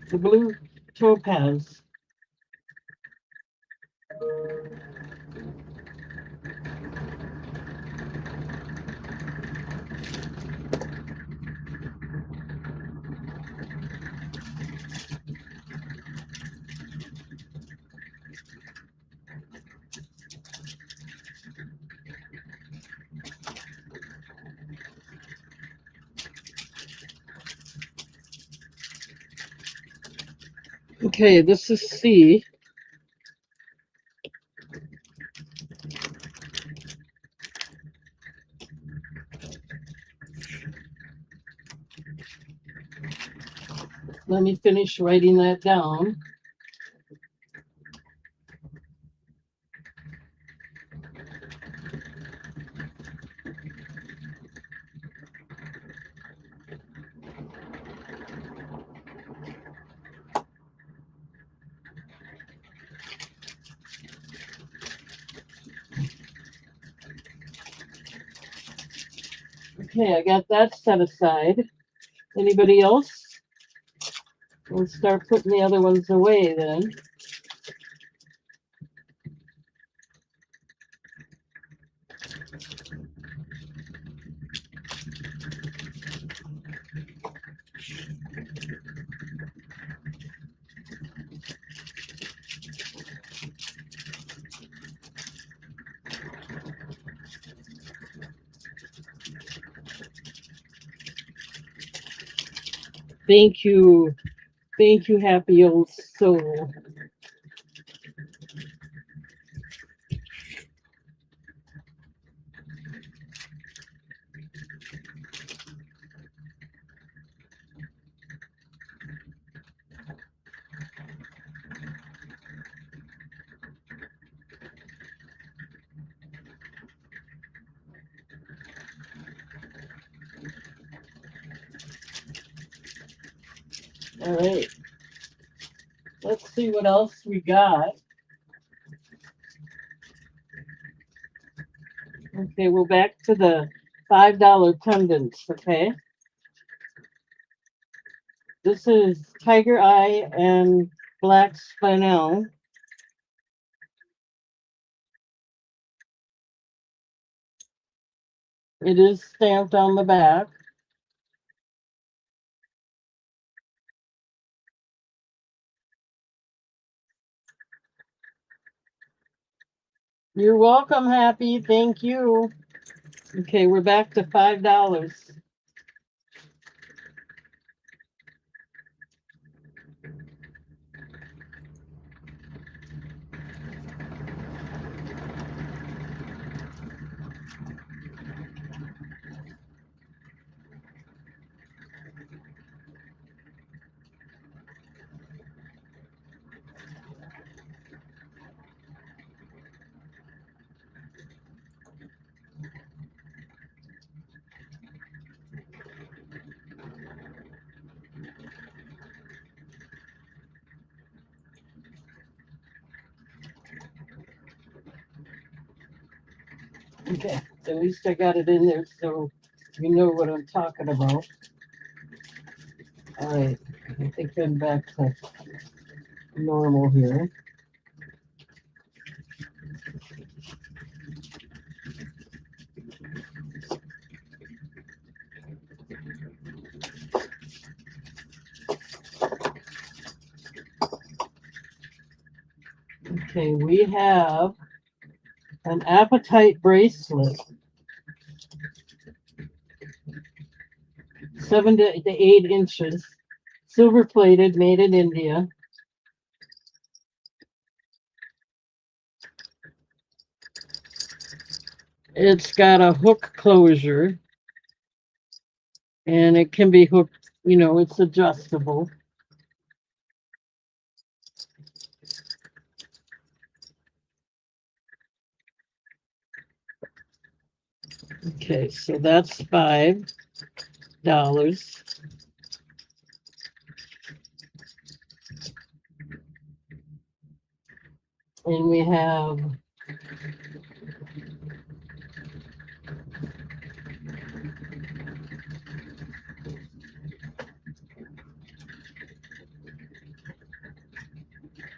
the blue topaz. Okay, this is C. Let me finish writing that down. Okay, I got that set aside. Anybody else? We'll start putting the other ones away then. Thank you. Thank you, happy old soul. All right. Let's see what else we got. Okay, we're back to the $5 pendants, okay? This is Tiger Eye and Black Spinel. It is stamped on the back. You're welcome, Happy. Thank you. Okay, we're back to $5. Okay, at least I got it in there so you know what I'm talking about. All right, I think I'm back to normal here. Okay, we have an appetite bracelet. 7 to 8 inches, silver plated, made in India. It's got a hook closure, and it can be hooked, it's adjustable. Okay, so that's $5. And we have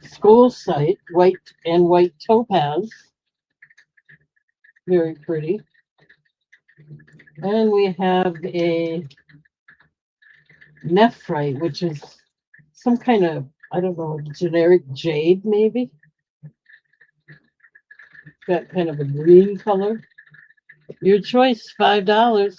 School Site, white topaz. Very pretty. And we have a nephrite, which is some kind of, I don't know, generic jade, maybe. Got kind of a green color. Your choice, $5.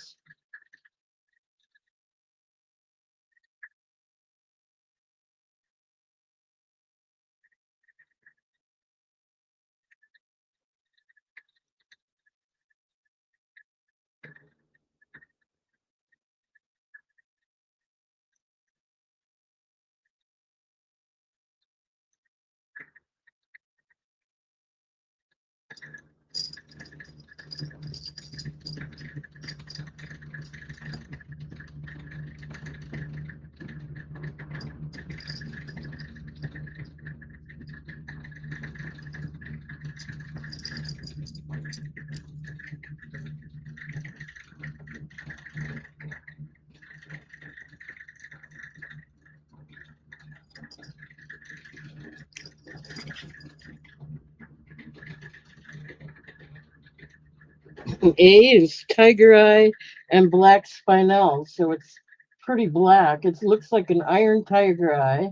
A is tiger eye and black spinel, so it's pretty black. It looks like an iron tiger eye.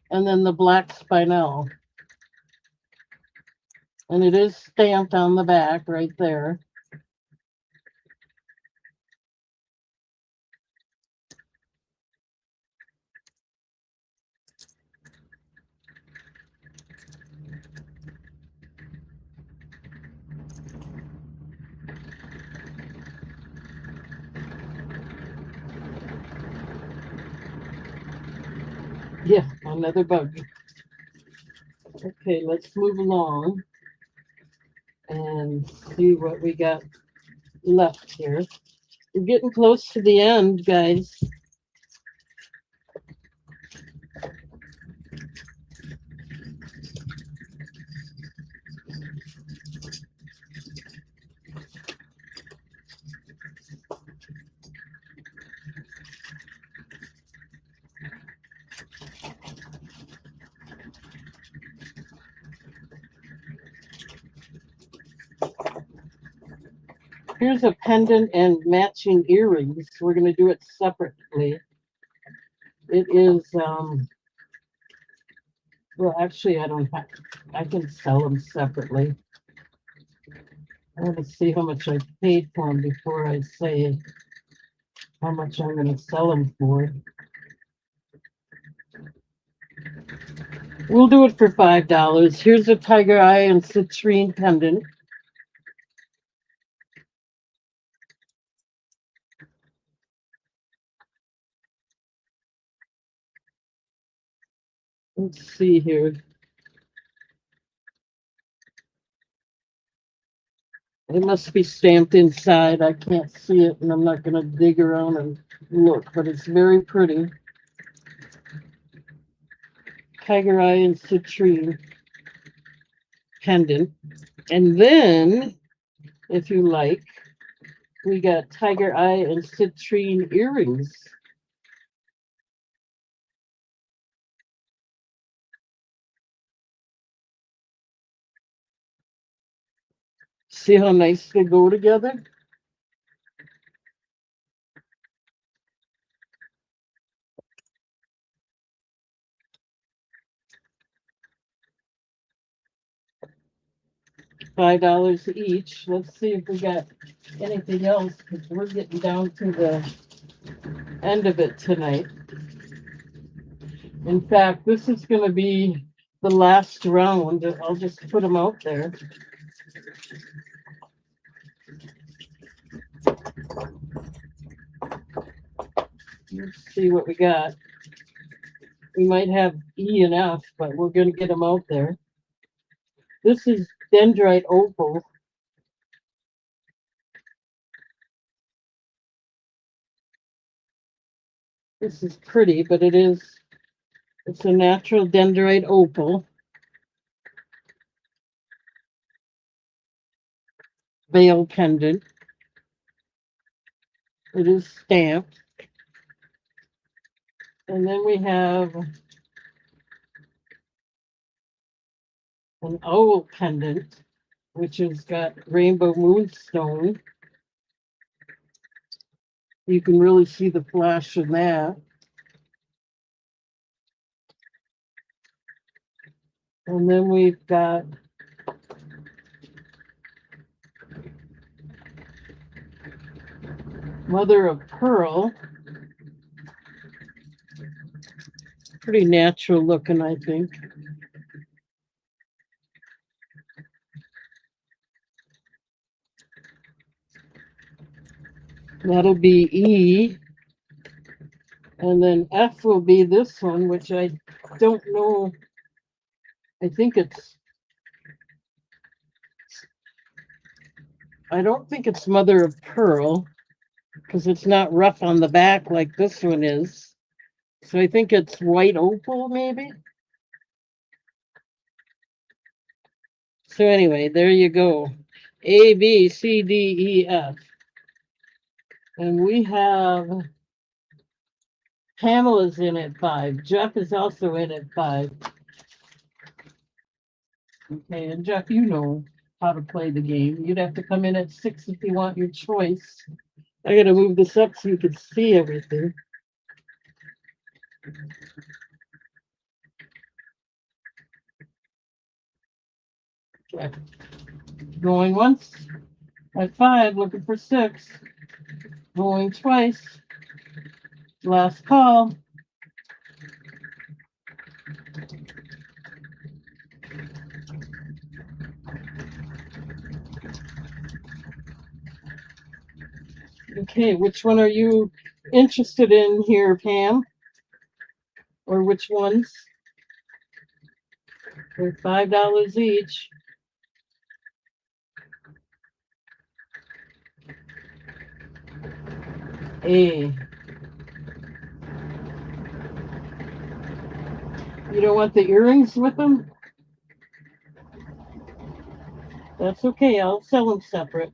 And then the black spinel. And it is stamped on the back right there. Yeah, another bug. Okay, let's move along and see what we got left here. We're getting close to the end, guys. Here's a pendant and matching earrings. We're going to do it separately. It is, well, actually, I can sell them separately. I want to see how much I paid for them before I say how much I'm going to sell them for. We'll do it for $5. Here's a tiger eye and citrine pendant. Let's see here. It must be stamped inside. I can't see it, and I'm not going to dig around and look, but it's very pretty. Tiger eye and citrine pendant. And then, if you like, we got tiger eye and citrine earrings. See how nice they go together? $5 each. Let's see if we got anything else, because we're getting down to the end of it tonight. In fact, this is going to be the last round. I'll just put them out there. Let's see what we got. We might have E and F, but we're going to get them out there. This is Dendrite Opal. This is pretty, but it's a natural Dendrite Opal. Veil pendant. It is stamped. And then we have an owl pendant, which has got rainbow moonstone. You can really see the flash in that. And then we've got Mother of Pearl. Pretty natural looking, I think. That'll be E. And then F will be this one, which I don't know. I don't think it's Mother of Pearl, because it's not rough on the back like this one is. So I think it's White Opal, maybe. So anyway, there you go. A, B, C, D, E, F. And we have Pamela's in at 5. Jeff is also in at 5. Okay, and Jeff, you know how to play the game. You'd have to come in at 6 if you want your choice. I gotta move this up so you can see everything. Okay. Going once at 5, looking for 6. Going twice. Last call. Okay, which one are you interested in here, Pam? Or which ones? They're $5 each. A. You don't want the earrings with them? That's okay, I'll sell them separate.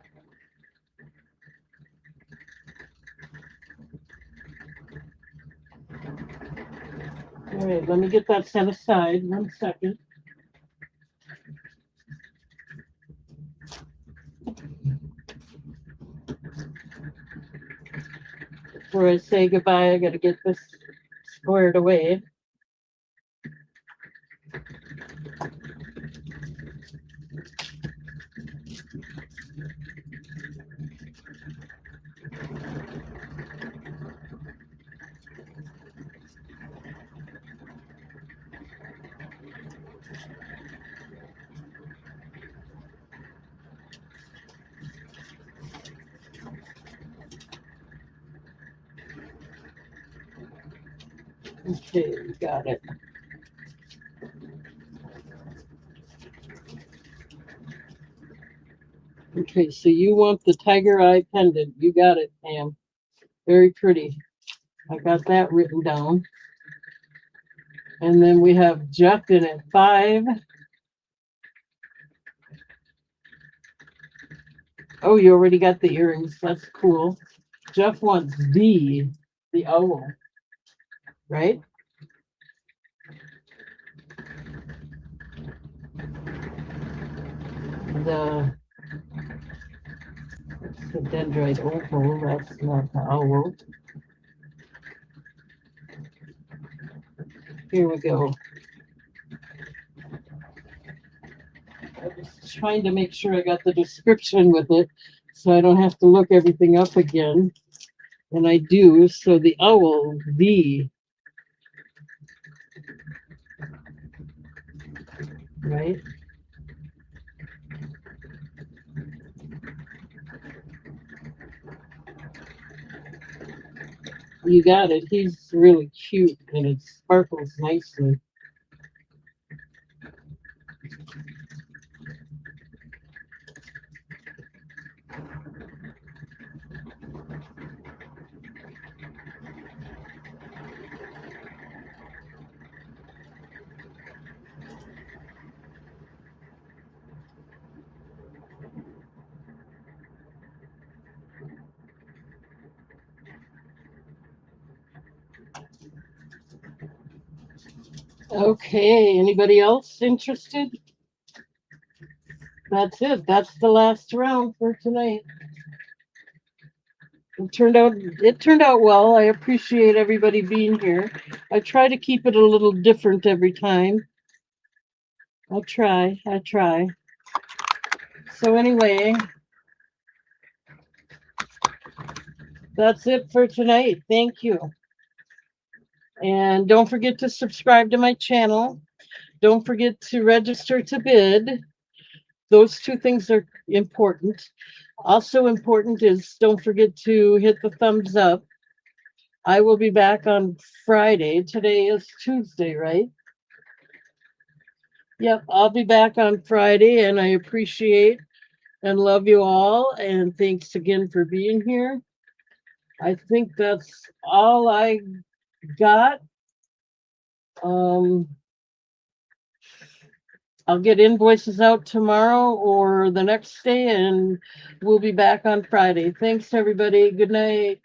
All right, let me get that set aside. 1 second. Before I say goodbye, I gotta get this squared away. Okay, we got it. Okay, so you want the tiger eye pendant. You got it, Pam. Very pretty. I got that written down. And then we have Jeff in at 5. Oh, you already got the earrings. That's cool. Jeff wants D, the owl, right? The Dendrite Opal, that's not the owl. Here we go. was trying to make sure I got the description with it so I don't have to look everything up again. And I do. So the owl, right? You got it. He's really cute and it sparkles nicely. Okay, anybody else interested? That's it. That's the last round for tonight. It turned out well. I appreciate everybody being here. I try to keep it a little different every time. I try. So anyway, that's it for tonight. Thank you. And don't forget to subscribe to my channel. Don't forget to register to bid. Those two things are important. Also important is don't forget to hit the thumbs up. I will be back on Friday. Today is Tuesday, right? Yep, I'll be back on Friday and I appreciate and love you all. And thanks again for being here. I think that's all I got. Um, I'll get invoices out tomorrow or the next day, and we'll be back on Friday. Thanks, everybody. Good night.